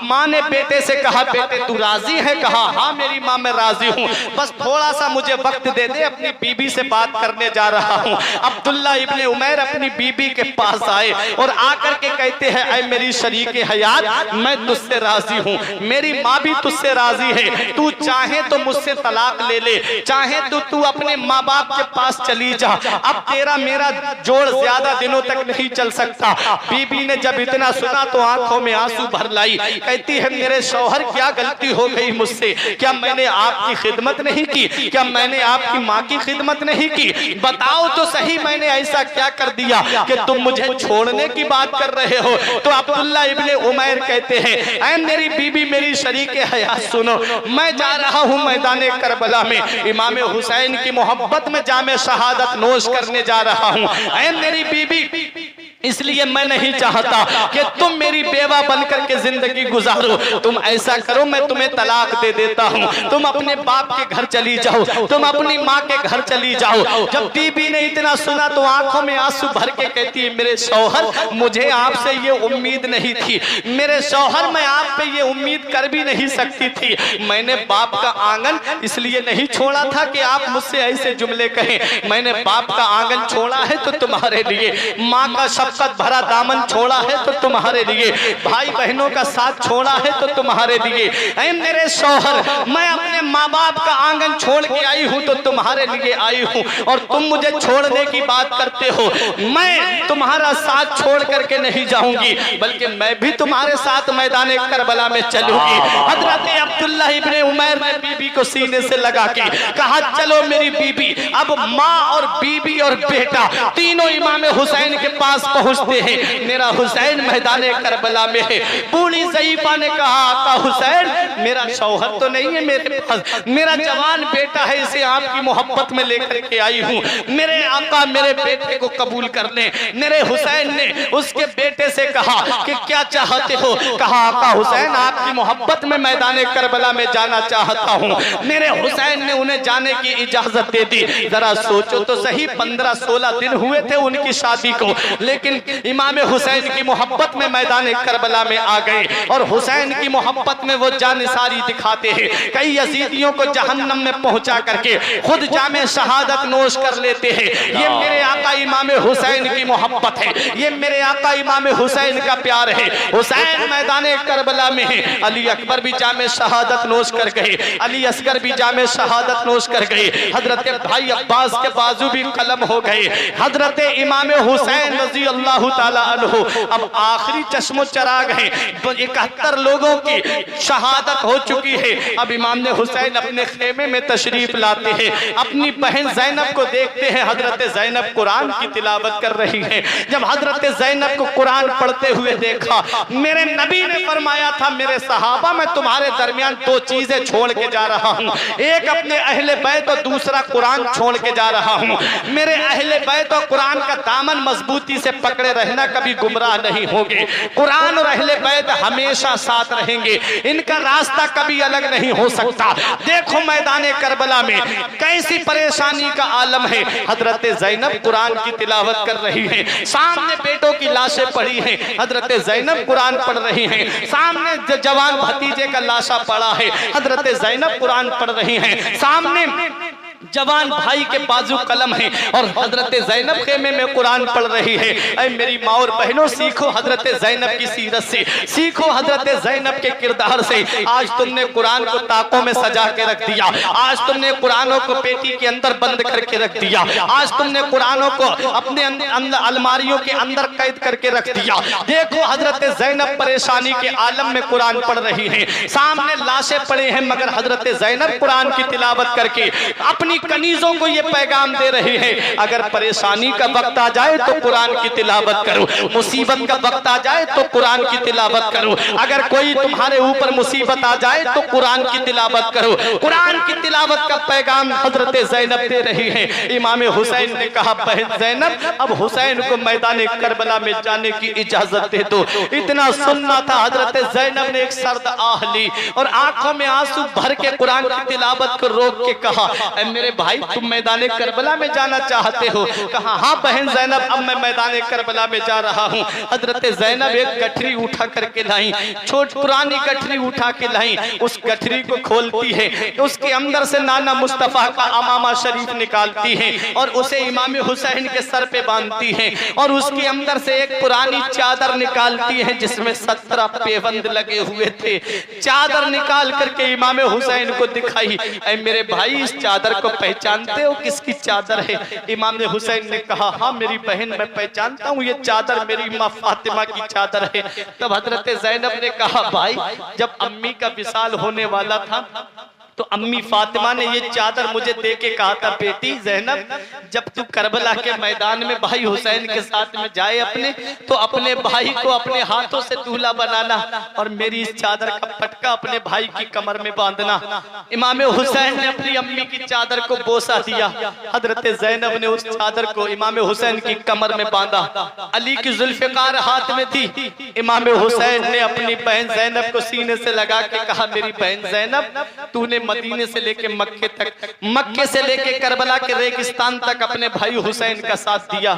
माँ ने बेटे से कहा, बेटे तू राजी है? कहा, हाँ मेरी माँ, मैं राजी हूँ, बस थोड़ा सा मुझे वक्त दे दे, अपनी बीबी से बात करने जा रहा हूँ। अब्दुल्ला इब्ने उमैर अपनी बीबी के पास आए और आकर के कहते हैं, ऐ मेरी शरीके हयात, मैं तुझसे राजी हूँ, मेरी माँ भी तुझसे राजी है। तू चाहे तो मुझसे तलाक ले ले, चाहे तो तू अपने माँ बाप के पास चली जा, अब तेरा मेरा जोड़ ज्यादा दिनों तक नहीं चल सकता। बीबी ने जब इतना सुना तो आंखों में आंसू भर लाई। कहती है, मेरे शौहर, क्या गलती हो गई मुझसे? क्या मैंने आपकी खिदमत नहीं की? क्या मैंने आपकी माँ की खिदमत नहीं की? बताओ तो सही, मैंने ऐसा क्या कर दिया कि तुम मुझे छोड़ने की बात कर रहे हो? तो अब्दुल्ला इब्ने उमैर कहते हैं, ऐ मेरी बीबी, मेरी शरीके हयात सुनो, मैं जा रहा हूँ मैदाने करबला में इमाम हुसैन की मोहब्बत में जामे शहादत नोश करने जा रहा हूँ। ऐ मेरी बीबी, इसलिए मैं नहीं चाहता कि तुम मेरी बेवा बनकर के जिंदगी गुजारो। तुम ऐसा करो, मैं तुम्हें तलाक दे देता हूँ, तुम अपने बाप के घर चली जाओ, तुम अपनी माँ के घर चली जाओ। जब बीबी ने इतना सुना तो आंखों में आंसू भर के कहती है, मेरे शौहर, मुझे आपसे ये उम्मीद नहीं थी, मेरे शौहर, मैं आप पे ये उम्मीद कर भी नहीं सकती थी। मैंने बाप का आंगन इसलिए नहीं छोड़ा था कि आप मुझसे ऐसे जुमले कहें, मैंने बाप का आंगन छोड़ा है तो तुम्हारे लिए, माँ का शफकत भरा दामन छोड़ा है तो तुम्हारे लिए, भाई बहनों का साथ छोड़ा है तो तुम्हारे लिए। ऐ मेरे शौहर, मैं अपने माँ बाप का आंगन छोड़ के आई हूँ तो तुम्हारे लिए आई हूँ, और तुम मुझे छोड़ने की बात करते हो। मैं तुम्हारा साथ छोड़ करके नहीं जाऊंगी, बल्कि मैं भी तुम्हारे साथ मैदान करबला में चलूंगी। हजरत अब्दुल्लाह इब्ने उमैर ने बीबी को सीने से लगा के कहा, चलो मेरी बीबी। अब माँ और बीबी और बेटा तीनों इमाम हुसैन के पास पहुंचते हैं। मेरा हुसैन मैदान करबला में है। बूढ़ी ज़ईफा ने कहा, आका हुसैन, मेरा शौहर तो नहीं है मेरे पास, मेरा जवान बेटा है, इसे आपकी मोहब्बत में लेकर के आई हूँ। मेरे आका मेरे बेटे को कबूल कर ले। मेरे हुसैन ने उसके बेटे से कहा कि क्या चाहते हो? कहा, आका हुसैन, आपकी मोहब्बत में मैदान करबला में जाना चाहता हूँ। मेरे हुसैन ने उन्हें जाने की इजाजत दे दी। जरा सोचो तो सही, 15-16 दिन हुए थे उनकी शादी को, लेकिन इमाम हुसैन की मोहब्बत में मैदान करबला में आ गए और हुसैन की मोहब्बत में वो जानिसारी दिखाते हैं। कई यजीदियों को जहन्नम में पहुंचा करके खुद जामे शहादत नोश कर लेते हैं। ये मेरे आका इमाम हुसैन की मोहब्बत है, ये मेरे आका इमाम हुसैन का प्यार है। हुसैन मैदान करबला में है। अली अकबर भी जामे शहादत नोश कर गए, अली असगर भी जामे शहादत नोश कर गए। हजरत भाई अब्बास के बाजू भी कलम हो गए। हजरत इमाम हुसैन रजी अल्लाह ताला अन्हु अब आखिरी चश्मो चराग हैं। 71 लोगों की शहादत हो चुकी है। अब इमाम हुसैन अपने खेमे में तशरीफ लाते हैं। अपनी बहन ज़ैनब को देखते हैं। हजरत ज़ैनब कुरान की तिलावत कर रही हैं। जब हजरत ज़ैनब को कुरान पढ़ते हुए देखा, मेरे नबी ने फरमाया था, मेरे सहाबा, मैं तुम्हारे दरमियान 2 चीजें छोड़ के जा रहा हूँ, एक अपने अहले बैत और दूसरा कुरान छोड़ के जा रहा हूँ। मेरे अहले बैत और कुरान का दामन मजबूती से पकड़े रहना, कभी गुमराह नहीं होंगे। कुरान और अहले बैत हमेशा साथ रहेंगे, इनका रास्ता कभी अलग नहीं हो सकता। देखो मैदान करबला में कैसी परेशानी का आलम है। हजरत ज़ैनब कुरान की तिलावत कर रही हैं, सामने बेटों की लाशें पड़ी हैं। हजरत ज़ैनब कुरान पढ़ रही हैं, सामने जवान भतीजे का लाशा पड़ा है। हजरत ज़ैनब कुरान पढ़ रही हैं, सामने जवान भाई के बाजू कलम है और हजरत ज़ैनब खेमे में कुरान पढ़ रही है। ऐ मेरी माँ और बहनों, सीखो हजरत ज़ैनब की सीरत से, सीखो हजरत ज़ैनब के किरदार से। आज तुमने कुरान को ताकों में सजा के रख दिया, आज तुमने कुरानों को पेटी के अंदर बंद करके रख दिया, आज तुमने कुरानों को अपने अलमारियों के अंदर कैद करके रख दिया। देखो हजरत ज़ैनब परेशानी के आलम में कुरान पढ़ रही है, सामने लाशें पड़े हैं, मगर हजरत ज़ैनब कुरान की तिलावत करके अपनी कनीजों को ये पैगाम दे रहे हैं, अगर परेशानी का वक्त आ जाए तो कुरान की तिलावत करो, मुसीबत का वक्त आ जाए तो कुरान की तिलावत करो, अगर कोई तुम्हारे ऊपर मुसीबत आ जाए तो कुरान की तिलावत करो। कुरान की तिलावत का पैगाम हजरत ज़ैनब दे रही है। इमाम हुसैन ने कहा, बहन ज़ैनब, अब हुसैन को मैदान करबला में जाने की इजाजत दे दो। इतना सुनना था, हजरत ज़ैनब ने एक सर्द आह ली और आंखों में आंसू भर के कुरान की तिलावत को रोक के कहा, मेरे भाई, तुम मैदान करबला में जाना चाहते हो? कहा, हाँ बहन ज़ैनब, अब मैं मैदान करबला में जा रहा हूँ। हजरत ज़ैनब एक गठरी उठा करके लाई, छोट पुरानी गठरी उठा के लाई। उस गठरी को खोलती है, उसके अंदर से नाना मुस्तफ़ा का अमामा शरीफ निकालती है और उसे इमाम हुसैन के सर पे बांधती है और उसके अंदर से एक पुरानी चादर निकालती है जिसमें 17 पेबंद लगे हुए थे। चादर निकाल करके इमाम हुसैन को दिखाई। ऐ मेरे भाई, इस चादर को पहचानते हो, किसकी चादर है? इमाम हुसैन ने कहा, हाँ मेरी बहन, मैं पहचानता हूँ, ये चादर मेरी माँ फातिमा की चादर है। तब हजरत ज़ैनब ने कहा, भाई, जब अम्मी का विसाल होने वाला था तो अम्मी फातिमा ने ये चादर मुझे दे के कहा था, बेटी ज़ैनब, जब तू करबला के मैदान में भाई हुसैन के साथ में जाए अपने, तो अपने भाई को अपने हाथों से दूल्हा बनाना और मेरी इस चादर का पटका अपने भाई की कमर में बांधना। इमाम हुसैन ने अपनी अम्मी की चादर को बोसा दिया। हजरत ज़ैनब ने उस चादर को इमाम हुसैन की कमर में बांधा। अली की जुल्फ़िकार हाथ में थी। इमाम हुसैन ने अपनी बहन ज़ैनब को सीने से लगा के कहा, मेरी बहन ज़ैनब, तूने मदीने से लेके मक्के तक, मक्के से लेके करबला के रेगिस्तान तक अपने भाई हुसैन का साथ दिया।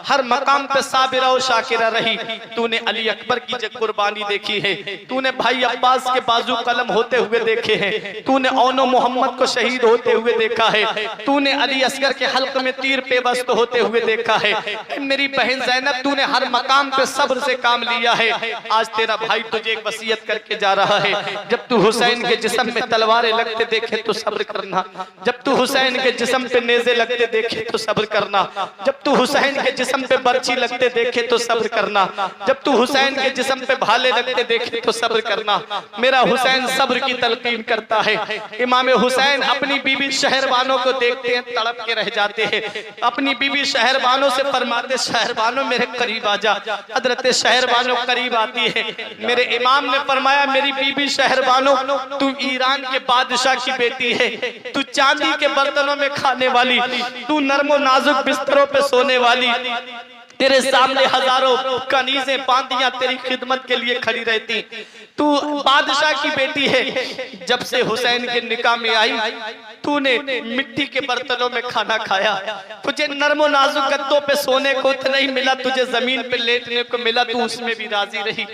हर मकाम पे साबिरा और शाकिरा रही। तूने अली अकबर की जो कुर्बानी देखी है, तूने भाई अब्बास के बाजू कलम होते हुए देखे हैं, तूने औनो मोहम्मद को शहीद होते हुए देखा है, तूने अली असगर के हल्क में तीर पेवस्त होते हुए देखा है। मेरी बहन ज़ैनब, तूने हर मकाम पे सब्र से काम लिया है। आज तेरा भाई तुझे एक वसीयत करके जा रहा है, जब तू हुसैन के जिस्म में तलवारें लगते देखे तो सब्र करना, जब तू हुसैन के जिस्म पे नेज़े लगते देखे तो सब्र करना, जब तू हुसैन के जिस्म पे बर्छी लगते देखे तो सब्र करना, जब तू हुसैन के जिस्म पे भाले लगते देखे तो सब्र करना। मेरा हुसैन सब्र की तलकीन करता है। इमाम हुसैन अपनी बीबी शहरबानों को देखते हैं, तड़प के रह जाते हैं। अपनी बीबी शहरबानों से फरमाते, शहरबानों मेरे करीब आ जा। हजरत शहरबानों करीब आती है। मेरे इमाम ने फरमाया, मेरी बीबी शहरबानों, तू ईरान के बादशाह की बेटी है, तू चांदी के बर्तनों में खाने वाली, तू नरमो नाजुक बिस्तरों पे सोने वाली, तेरे सामने हजारों कनीज़ें बांदियां तेरी खिदमत के लिए खड़ी रहती, तू बादशाह की बेटी है। जब से हुसैन के निकाह में आई, तूने मिट्टी के बर्तनों में खाना खाया, तुझे नरमो नाजुक गद्दों पे सोने को तो नहीं मिला, तुझे जमीन पे लेटने को मिला, तू उसमें भी राजी रही।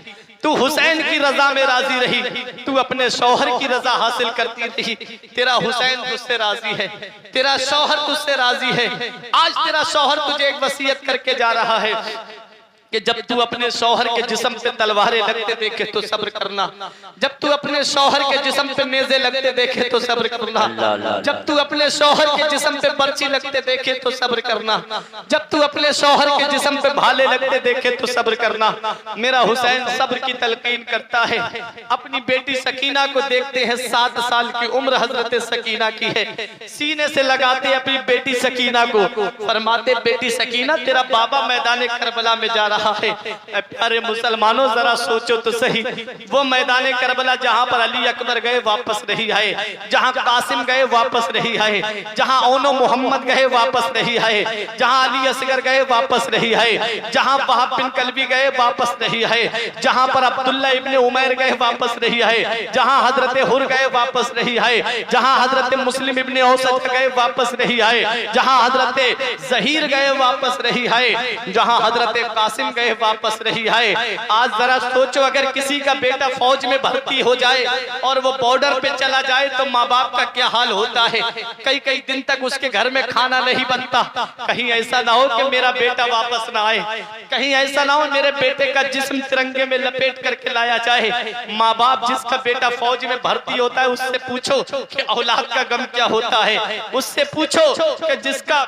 तू हुसैन की रजा में राजी रही, तू अपने शौहर की रजा हासिल करती रही। तेरा हुसैन तुझसे राजी है, तेरा शौहर तुझसे राजी है। आज तेरा शौहर तुझे एक वसीयत करके जा रहा है कि जब तू अपने शौहर के जिस्म पे तलवारें लगते देखे तो सब्र करना, जब तू अपने शौहर के जिस्म पे नेज़े लगते देखे तो सब्र करना, जब तू अपने शौहर के जिस्म पे बर्छी लगते देखे तो सब्र करना, जब तू अपने शौहर के जिस्म पे भाले लगते देखे तो सब्र करना। मेरा हुसैन सब्र की तलकीन करता है। अपनी बेटी सकीना को देखते हैं, 7 साल की उम्र हजरत सकीना की है, सीने से लगाते अपनी बेटी सकीना को, फरमाते, बेटी सकीना, तेरा बाबा मैदान करबला में जा रहा है। प्यारे मुसलमानों, जरा सोचो तो सही, वो मैदान करबला जहां पर अली अकबर गए वापस नहीं आए, जहां कासिम गए वापस नहीं आए, जहां औनो मोहम्मद गए वापस नहीं आए, जहां अली असगर गए वापस नहीं आए, जहां वहाब बिन कल्बी गए वापस नहीं आए, जहां पर अब्दुल्ला इब्ने उमैर गए वापस नहीं आए, जहां हजरत हुर गए वापस नहीं आए, जहां हजरत मुस्लिम इब्ने औसत गए वापस नहीं आए, जहां हजरत जहीर गए वापस नहीं आए, जहां हजरत कासिम गए वापस नहीं आए। आज जरा सोचो, अगर किसी का बेटा फौज में भर्ती हो जाए और वो बॉर्डर पे चला जाए तो माँ बाप का क्या हाल होता है। कई कई दिन तक उसके घर में खाना नहीं बनता। कहीं ऐसा ना हो कि मेरा बेटा वापस ना आए, कहीं ऐसा ना हो मेरे बेटे का जिस्म तिरंगे में लपेट करके लाया जाए। माँ बाप, जिसका बेटा फौज में भर्ती होता है उससे पूछो कि औलाद का गम क्या होता है, उससे पूछो कि जिसका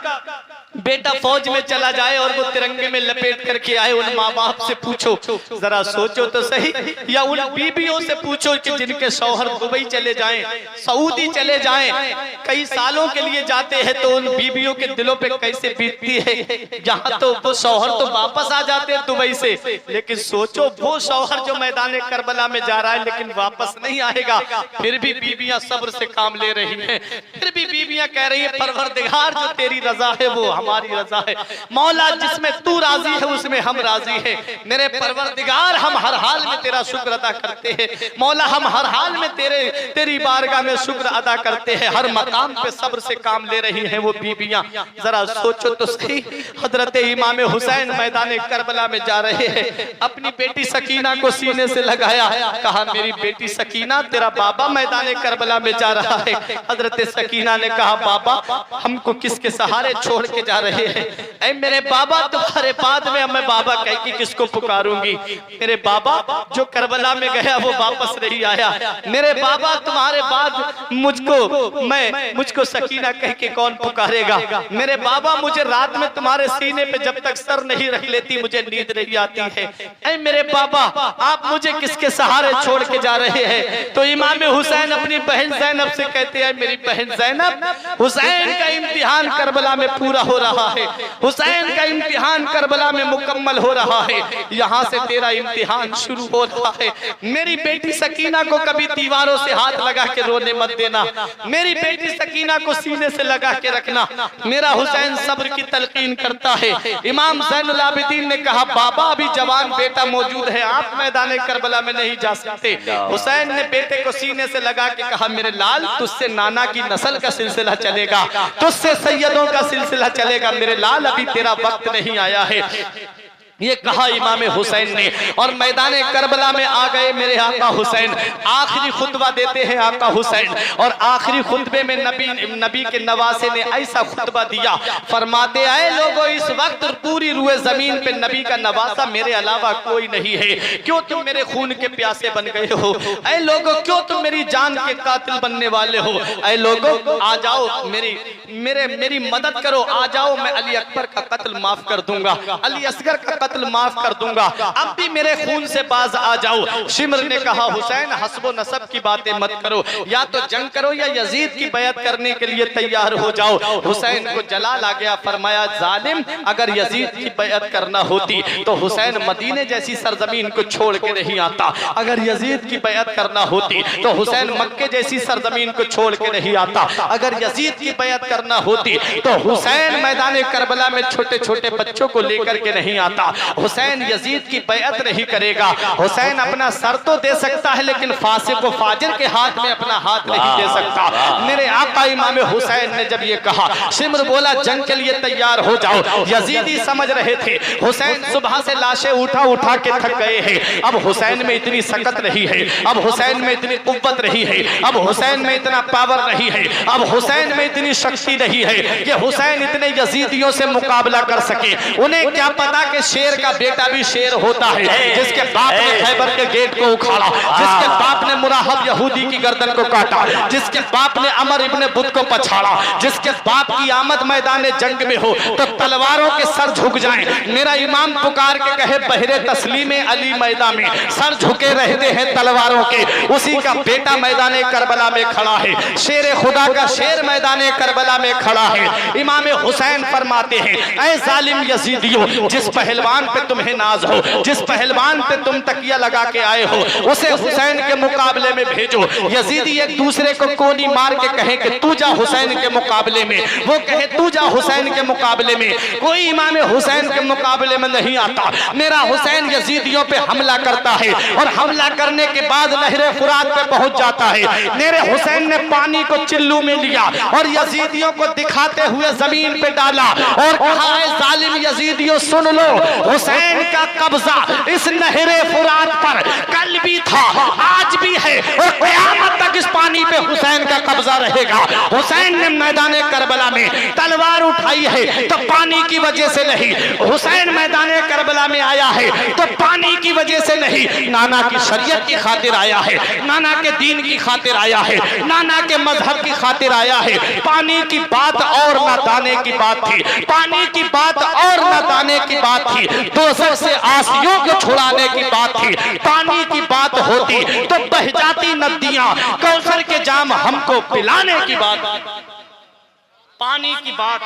बेटा फौज में चला जाए और वो तिरंगे में लपेट करके आए, उन माँ बाप से पूछो, जरा सोचो तो सही। या उन बीबियों से पूछो कि जिनके शौहर दुबई चले जाएं, सऊदी चले जाएं, कई सालों के लिए जाते हैं, तो उन बीबियों के दिलों पे कैसे बीतती है। यहाँ तो वो शौहर तो वापस आ जाते हैं दुबई से, लेकिन सोचो वो शौहर जो मैदान करबला में जा रहा है लेकिन वापस नहीं आएगा, फिर भी बीबियां सब्र से काम ले रही हैं, फिर भी बीबियां कह रही है, परवरदिगार जो तेरी रजा है वो हमारी रजा है, मौला जिसमें तू राजी है उसमें हम राजी हैं। मेरे परवरदिगार, हम हर हाल में तेरा शुक्र अदा करते हैं, मौला हम हर हाल में तेरी बारगाह में शुक्र अदा करते हैं। हर मकाम पे सब्र से काम ले रही हैं वो बीबियां। जरा सोचो तो सही, हजरत इमाम हुसैन मैदान करबला में जा रहे हैं, अपनी बेटी सकीना को सीने से लगाया, कहा, मेरी बेटी सकीना, तेरा बाबा मैदान करबला में जा रहा है। हजरत सकीना ने कहा, बाबा हमको किसके सहारे छोड़ के जा रहे हैं। ऐ मेरे बाबा, तुम्हारे बाद में मैं बाबा कह के किसको पुकारूंगी। मेरे बाबा जो करबला में गया वो वापस नहीं आया। मेरे बाबा तुम्हारे बाद मुझको सकीना कह के कौन पुकारेगा। मेरे बाबा, मुझे रात में तुम्हारे सीने पे जब तक सर नहीं रख लेती मुझे नींद नहीं आती है। ऐ मेरे बाबा, आप मुझे किसके सहारे छोड़ के जा रहे हैं। तो इमाम हुसैन अपनी बहन ज़ैनब से कहते हैं, मेरी बहन ज़ैनब, हुसैन का इम्तिहान करबला में पूरा हो रहा है, हुसैन का इम्तिहान करबला में मुकम्मल हो रहा है, यहाँ से तेरा इम्तिहान शुरू हो रहा है। मेरी बेटी सकीना को कभी दीवारों से हाथ लगा के रोने मत देना, मेरी बेटी सकीना को सीने से लगा के रखना। मेरा हुसैन सब्र की तलकीन करता है। इमाम ज़ैनुल आबिदीन ने कहा, बाबा अभी जवान बेटा मौजूद है, आप मैदान करबला में नहीं जा सकते। हुसैन ने बेटे को सीने से लगा के कहा, मेरे लाल, तुझसे नाना की नस्ल का सिलसिला चलेगा, तुझसे सैयदों का सिलसिला चलेगा। मेरे लाल, अभी तेरा वक्त नहीं आया है। ये कहा इमाम हुसैन ने, और मैदान करबला में आ गए मेरे आका हुसैन। आखिरी खुतबा देते हैं आका हुसैन, और आखिरी खुतबे में नबी के नवासे ने ऐसा खुतबा दिया, फरमाते आए लोगों, इस वक्त पूरी रूए जमीन पे नबी का नवासा मेरे अलावा कोई नहीं है। क्यों तुम मेरे खून के प्यासे बन गए हो? ऐ लोगों, क्यों तुम मेरी जान के कातिल बनने वाले हो? ऐ लोगों, आ जाओ, मेरी मदद करो, आ जाओ, मैं अली अकबर का कत्ल माफ कर दूंगा, अली असगर का कत्ल माफ कर दूंगा, अब भी मेरे खून से बाज आ जाओ। शिमर ने कहा, हुसैन हस्बो नसब की बातें मत करो, या तो जंग करो या यजीद की बैत करने के लिए तैयार हो जाओ। हुसैन को जलाल आ गया, फरमाया, जालिम, अगर यजीद की बैत करना होती तो हुसैन मदीने जैसी सरजमीन को छोड़ के नहीं आता, अगर यजीद की बैत करना होती तो हुसैन मक्के जैसी सरजमीन को छोड़ के नहीं आता, अगर यजीद की बैत करना होती तो हुसैन मैदान करबला में छोटे छोटे बच्चों को लेकर के नहीं आता। हुसैन यजीद की बैअत नहीं करेगा। हुसैन अपना सर तो दे सकता है, लेकिन फासिक व फाजिर के हाथ में अपना हाथ नहीं दे सकता। मेरे आका इमाम हुसैन ने जब ये कहा, शिमर बोला, जंग के लिए तैयार हो जाओ। यजीदी समझ रहे थे हुसैन सुबह से लाशें उठा उठा के थक गए हैं, अब हुसैन में इतनी सकत नहीं है, अब हुसैन में इतनी कुव्वत नहीं है, अब हुसैन में इतना पावर नहीं है, अब हुसैन में इतनी शक्ति नहीं है कि हुसैन इतने यजीदियों से मुकाबला कर सके। उन्हें क्या पता कि शेर का बेटा भी शेर होता है, जिसके बाप ने खैबर के गेट को उखाड़ा, जिसके बाप ने मुराहब यहूदी की गर्दन को काटा, जिसके बाप ने अमर इब्ने बुत को पछाड़ा, जिसके बाप की आमद मैदान जंग में हो तो तलवारों के सर झुक जाएं। मेरा इमाम पुकार के कहे, बहरे तस्लीम अली मैदान में सर झुके रहते हैं तलवारों के, उसी का बेटा मैदान करबला में खड़ा है, शेर खुदा का शेर मैदान करबला में खड़ा है। इमाम हुसैन फरमाते हैं, ऐ जालिम यजीदियों, जिस पहलवान पे तुम्हें नाज हो, जिस पहलवान पे तुम तकिया लगा के आए हो, उसे हुसैन के मुकाबले में भेजो। यजीदी एक दूसरे को कोनी मार के कहे कि तू जा हुसैन के मुकाबले में, वो कहे तू जा हुसैन के मुकाबले में। कोई इमाम हुसैन के मुकाबले में नहीं आता। मेरा हुसैन यजीदियों पे हमला करता है, और हमला करने के बाद नहरे फुरात पे पहुंच जाता है। मेरे हुसैन ने पानी को चिल्लू में लिया और यजीदियों को दिखाते हुए जमीन पे डाला और कहा, जालिम यजीदियों सुन लो, हुसैन का कब्जा इस नहरे फुरात पर कल भी था, आज भी है, और क़यामत तक इस पानी पे हुसैन का कब्जा रहेगा। हुसैन ने मैदान करबला में तलवार उठाई है तो पानी की वजह से नहीं, हुसैन मैदान करबला में आया है तो पानी की वजह से नहीं, नाना की शरीयत की खातिर आया है, नाना के दीन की खातिर आया है, नाना के मजहब की खातिर आया है। पानी की बात और ना दाने की बात थी, पानी की बात और ना दाने की बात थी, दोज़ख से आसियों को छुड़ाने की बात थी। पानी की बात होती तो बह जाती नदियां, कौसर के जाम हमको पिलाने की बात, पानी की बात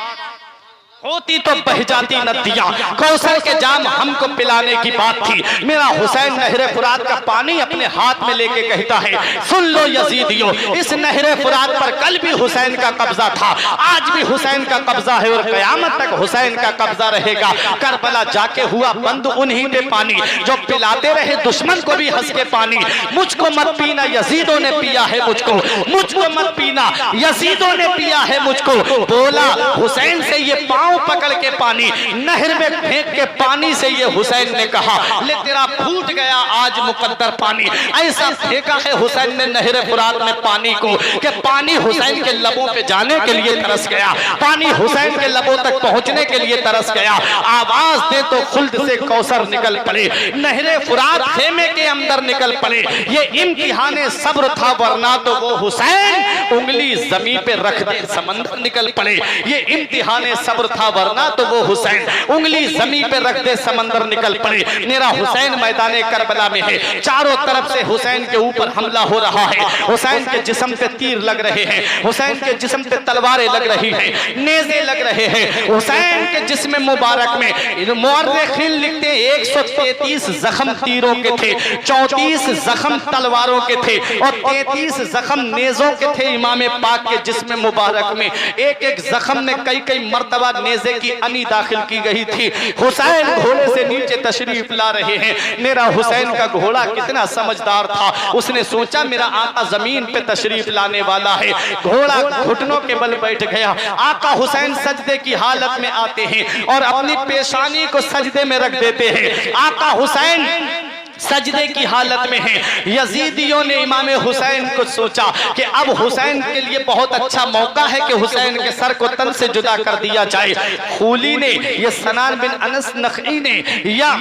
होती तो बह जाती नदियां, कौसर के जाम हमको पिलाने की बात थी। मेरा हुसैन नहरे फुरात का पानी अपने हाथ में लेके कहता है, सुन लो यजीदियों, इस नहरे फुरात पर कल भी हुसैन का कब्जा था, आज भी हुसैन का कब्जा है, और क़यामत तक हुसैन का कब्जा रहेगा। करबला जाके हुआ बंद उन्हीं पे पानी जो पिलाते रहे दुश्मन को भी हंस के पानी। मुझको मत पीना, यजीदों ने पिया है मुझको, मुझको मत पीना, यजीदों ने पिया है मुझको। बोला हुसैन से ये पकड़ के पानी नहर में फेंक के पानी से ये हुसैन ने कहा, ले तेरा फूट गया आज मुकद्दर पानी। ऐसा फेंका है हुसैन ने नहर फुरात में पानी को कि पानी हुसैन के लबों पे जाने के लिए तरस गया, पानी हुसैन के लबों तक पहुंचने के लिए तरस गया। आवाज दे तो खुल्द से कौसर निकल पड़े, नहर फुरात खेमे के अंदर निकल पड़े। ये इम्तिहाने सब्र था, वरना तो वो हुसैन उंगली जमीन पे रख दे समंदर निकल पड़े। ये इम्तिहाने सब्र था, वरना तो वो हुसैन उंगली जमीन पे रख दे समंदर निकल पड़े। मेरा हुसैन मैदान करबला में है, चारों तरफ से हुसैन के ऊपर हमला हो रहा है, हुसैन के जिस्म पे तीर लग रहे हैं, हुसैन के जिस्म पे तलवारें लग रही हैं, नेज़े लग रहे हैं। हुसैन के जिस्म मुबारक में मुअर्रिखीन लिखते हैं 133 जख्म तीरों के थे, 34 जख्म तलवारों के थे, और 33 जख्म नेज़ों के थे। इमाम पाक के जिस्म मुबारक में एक एक जख्म में कई कई मर्तबा नेज़े की अनी दाखिल की गई थी। हुसैन घोड़े से नीचे तशरीफ ला रहे हैं। मेरा हुसैन का घोड़ा कितना समझदार था, उसने सोचा मेरा आका जमीन पे तशरीफ लाने वाला है। घोड़ा घुटनों के बल बैठ गया। आका हुसैन सजदे की हालत में आते हैं और अपनी पेशानी को सजदे में रख देते हैं। आका हुसैन सजदे की हालत में है। यजीदियों ने इमाम हुसैन को सोचा कि अब हुसैन के लिए बहुत अच्छा मौका है कि हुसैन के सर को तन से जुदा कर दिया जाए। खूली ने, ये सनान बिन अनस नखई ने या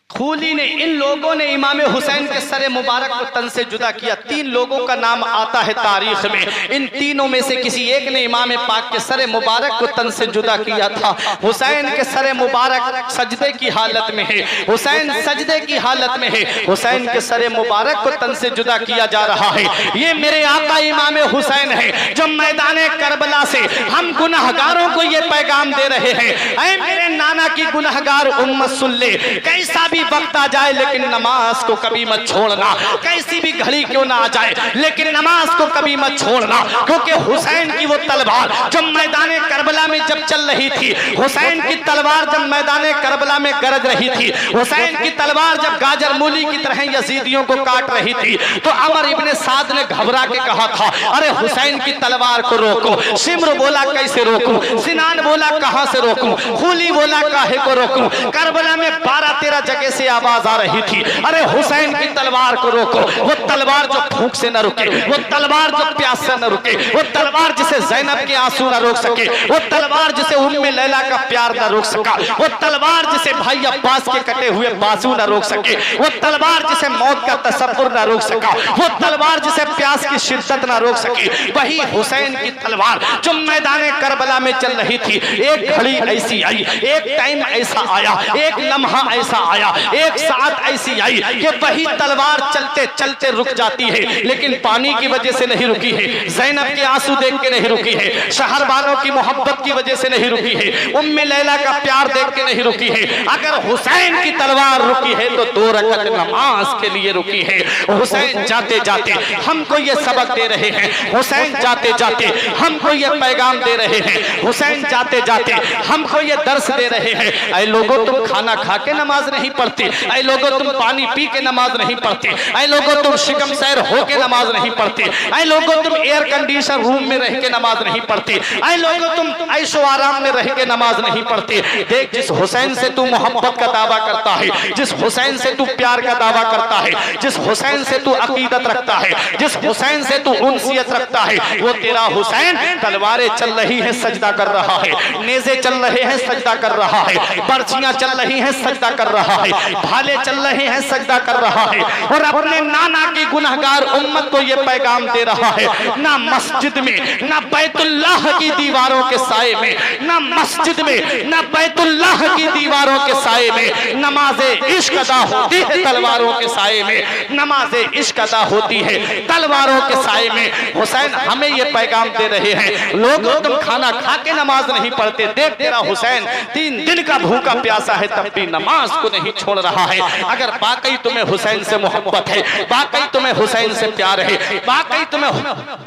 खूली ने, इन लोगों ने इमाम हुसैन के सर मुबारक को तन से जुदा किया। 3 लोगों का नाम आता है तारीख में। इन तीनों में से किसी एक ने इमाम पाक के सर मुबारक को तन से जुदा किया था। हुसैन के सर मुबारक सजदे की हालत में है। हुसैन सजदे की हालत में है। हुसैन के सर मुबारक को तन से जुदा किया जा रहा है। ये मेरे आका इमाम हुसैन है जो मैदान करबला से हम गुनहगारों को ये पैगाम दे रहे हैं, ऐ मेरे नाना की गुनहगार उम्मत सुन ले, कैसा भी वक्त आ जाए लेकिन नमाज को कभी मत छोड़ना। कैसी भी घड़ी क्यों ना आ जाए लेकिन नमाज को कभी मत छोड़ना, क्योंकि हुसैन की वो तलवार जब मैदान करबला में जब चल रही थी, हुसैन की तलवार जब मैदान करबला में गरज रही थी, हुसैन की तलवार जब गाजर मूली की तरह यजीदियों को काट रही थी, तो अमर इब्ने साद ने घबरा के कहा था, अरे हुसैन की तलवार को रोको। सिमर बोला कैसे रोकूं, सिनान बोला कहां से रोकूं, खूली बोला काहे को रोकूं। करबला में 12-13 जगह से आवाज आ रही थी, अरे हुसैन की तलवार को रोको। वो तलवार जो भूख से न रुके, वो तलवार जो प्यास से न रुके, वो तलवार जिसे ज़ैनब के आंसू न रोक सके, वो तलवार जिसे उम्मे लैला का प्यार न रोक सका, वो तलवार जिसे भाई अब्बास के कटे हुए बाजू न रोक सके, वो तलवार जिसे मौत का तसव्वुर न रोक सका, वो तलवार जिसे प्यास की शिद्दत न रोक सके, वही हुसैन की तलवार जो मैदान करबला में चल रही थी। एक घड़ी ऐसी आई, एक टाइम ऐसा आया, एक लम्हा ऐसा आया, एक साथ ऐसी आई कि वही तलवार चलते चलते रुक जाती है, लेकिन पानी की वजह से नहीं रुकी है, ज़ैनब के आंसू देख के नहीं रुकी है, शहर वालों की मोहब्बत की वजह से नहीं रुकी है, उम्मे लैला का प्यार देख के नहीं रुकी है। अगर हुसैन की तलवार रुकी है तो 2 रकअत नमाज के लिए रुकी है। हुसैन जाते जाते हमको ये सबक दे रहे हैं, हुसैन जाते जाते हमको ये पैगाम दे रहे हैं, हुसैन जाते जाते हमको ये दर्स दे रहे हैं, ऐ लोगों तुम खाना खा के नमाज नहीं पढ़ते, ऐ लोगों तुम पानी पी के नमाज नहीं पढ़ते, ऐ लोगों तुम शिकम सैर हो के नमाज नहीं पढ़ते, ऐ लोगों तुम एयर कंडीशन रूम में रह के नमाज नहीं पढ़ते, ऐ लोगों तुम ऐशो आराम में रह के नमाज नहीं पढ़ते। देख, जिस हुसैन से तू मोहब्बत का दावा करता है, जिस हुसैन से तू प्यार का दावा करता है, जिस हुसैन से तू अकीदत रखता है, जिस हुसैन से तू उनसियत रखता है, वो तेरा हुसैन तलवारें चल रही है सजदा कर रहा है, नेज़े चल रहे हैं सजदा कर रहा है, पर्चियां चल रही हैं सजदा कर रहा है, भाले चल रहे हैं सजदा कर रहा है, और अपने नाना की गुनहगार उम्मत को यह पैगाम दे रहा है, ना मस्जिद में, ना बैतुल्लाह की दीवारों के साए में, ना मस्जिद में, ना बैतुल्लाह की दीवारों के साए में नमाज़े इश्क अदा होती है, तलवारों के साए में नमाज़े इश्क अदा होती है, तलवारों के साए में। हुसैन हमें यह पैगाम दे रहे हैं, लोगों तुम खाना खा के नमाज नहीं पढ़ते, देख तेरा हुसैन 3 दिन का भूखा प्यासा है तब भी नमाज को नहीं छोड़ रहा है। अगर वाकई तुम्हें हुसैन से मोहब्बत है, वाकई तुम्हें हुसैन से प्यार है, वाकई तुम्हें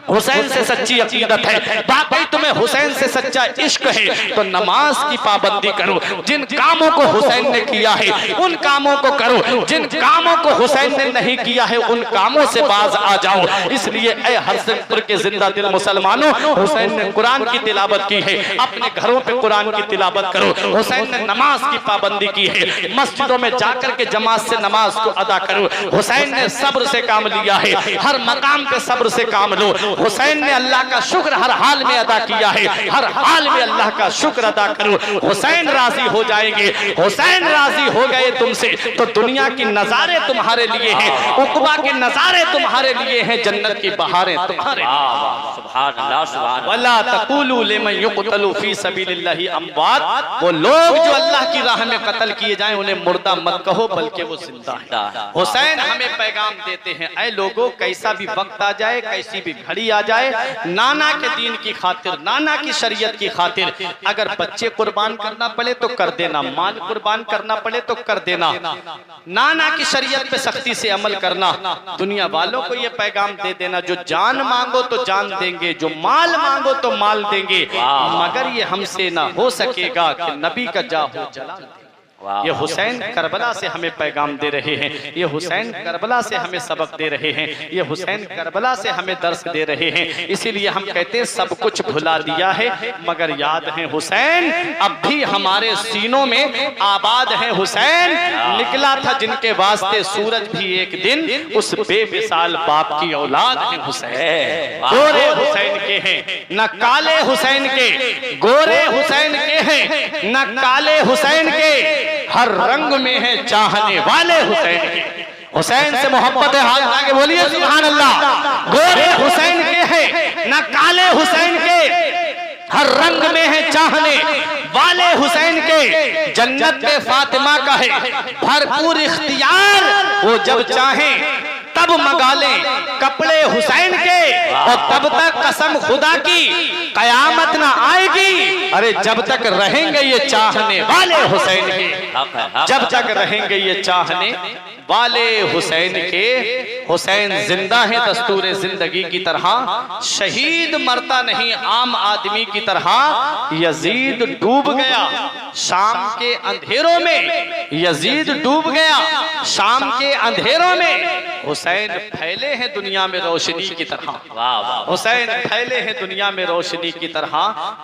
हुसैन से सच्ची अकीदत है, वाकई तुम्हें हुसैन से सच्चा इश्क है, तो नमाज की पाबंदी करो। जिन कामों को हुसैन ने किया है उन कामों को करो, जिन कामों को हुसैन ने नहीं किया है उन कामों से बाज आ जाओ। इसलिए ऐ हरसिमपुर के जिंदा दिल मुसलमानों, हुसैन ने कुरान की तिलावत की है, अपने घरों पे कुरान की तिलावत करो। हुसैन ने नमाज की पाबंदी की है, मस्जिदों में जाकर के जमात से नमाज को अदा करो। हुसैन ने सब्र से काम लिया है, हर मकाम पे सब्र से काम लो। हुसैन ने अल्लाह का शुक्र हर हाल में अदा किया है, हर हाल में अल्लाह का शुक्र अदा करो। हुसैन राजी हो जाएंगे, हुसैन राजी हो गए तुमसे तो दुनिया की नजारे तुम्हारे लिए हैं, उक़बा के नजारे तुम्हारे लिए हैं, जन्नत की बहारें तुम्हारे। सुभान अल्लाह, सुभान अल्लाह। वला तक़ूलू लिमन युक़तलू फी सबीलिल्लाहि अमवात, वो लोग जो अल्लाह की राह में कत्ल किए जाएं उन्हें मुर्दा मत कहो बल्कि वो जिंदा है। हुसैन हमें पैगाम देते हैं, ऐ लोगों कैसा भी वक्त आ जाए, कैसी भी घड़ी आ जाए, नाना के दीन की खातिर, नाना की शरीयत की खातिर अगर बच्चे कुर्बान करना पड़े तो कर देना, माल कुर्बान करना पड़े तो कर देना, नाना की शरीयत पे सख्ती से अमल करना। दुनिया वालों को ये पैगाम दे देना, जो जान मांगो तो जान देंगे, जो माल मांगो तो माल देंगे, मगर ये हमसे ना हो सकेगा कि नबी का जाहो जलाल। ये हुसैन करबला से हमें पैगाम दे रहे हैं, ये हुसैन करबला से हमें सबक दे रहे हैं, ये हुसैन करबला से हमें दर्स दे रहे हैं। इसीलिए हम कहते हैं सब कुछ भुला दिया है मगर याद है हुसैन अब भी हमारे सीनों में आबाद है। हुसैन निकला था जिनके वास्ते सूरज भी एक दिन, उस बेमिसाल बाप की औलाद है हुसैन। गोरे हुसैन के हैं न काले हुसैन के, गोरे हुसैन के हैं न काले हुसैन के, हर रंग में है चाहने वाले हुसैन के। हुसैन से मोहब्बत है, हाथ आगे बोलिए सुभान अल्लाह। गोरे हुसैन के हैं न काले हुसैन के, हर रंग में है चाहने वाले हुसैन के। जन्नत में फातिमा का है भरपूर इख्तियार, वो जब चाहें तब मंगा लें कपड़े हुसैन के, और तब तक कसम खुदा की कयामत ना आएगी, अरे जब तक रहेंगे ये चाहने वाले हुसैन के, जब तक रहेंगे ये चाहने वाले हुसैन के। हुसैन जिंदा है दस्तूर जिंदगी की तरह, शहीद मरता नहीं आम आदमी की तरह। यजीद डूब गया शाम के अंधेरों में, यजीद डूब गया शाम के अंधेरों में, हुसैन फैले हैं दुनिया में रोशनी की तरह। हुसैन फैले हैं दुनिया में रोशनी की तरह।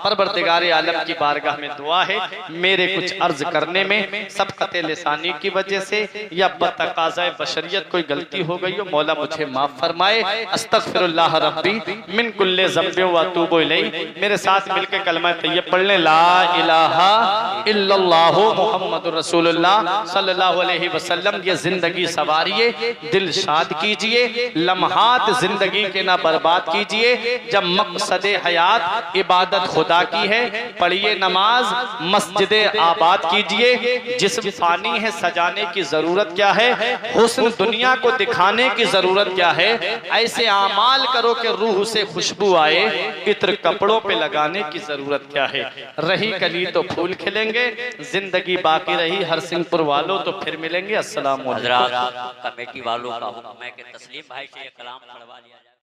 परवरदिगार आलम की बारगाह में दुआ है, मेरे कुछ अर्ज करने में सबकत लिसानी की वजह से या बतकाज़ाए बशरियत कोई गलती हो गई हो, मौला मुझे माफ फरमाए। अस्तगफिरुल्लाह रब्बी मिन कुल्ले ज़ंबि व अतूबु इलैहि। मेरे साथ मिलकर कलमा तैयब पढ़ लें, ला इलाहा इल्लल्लाहु मुहम्मदुर रसूलुल्लाह सल्लल्लाहु अलैहि वसल्लम। ये जिंदगी सवारिए, दिल शाद कीजिए, लम्हात जिंदगी के ना बर्बाद कीजिए। जब मकसदे हयात इबादत खुदा की है, पढ़िए नमाज, मस्जिदे आबाद कीजिए। जिस्म फानी है, सजाने की जरूरत क्या है, हुस्न दुनिया को दिखाने की जरूरत क्या है। ऐसे आमाल करो कि रूह से खुशबू आए, इत्र कपड़ों पे लगाने की जरूरत क्या है। रही कली तो फूल खिलेंगे, जिंदगी बाकी रही हरसिंहपुर वालों तो फिर मिलेंगे। अस्सलाम वालेकुम। कमेटी वालों का हुक्म है कि तस्लीम भाई से कलाम पढ़वा लिया जाए।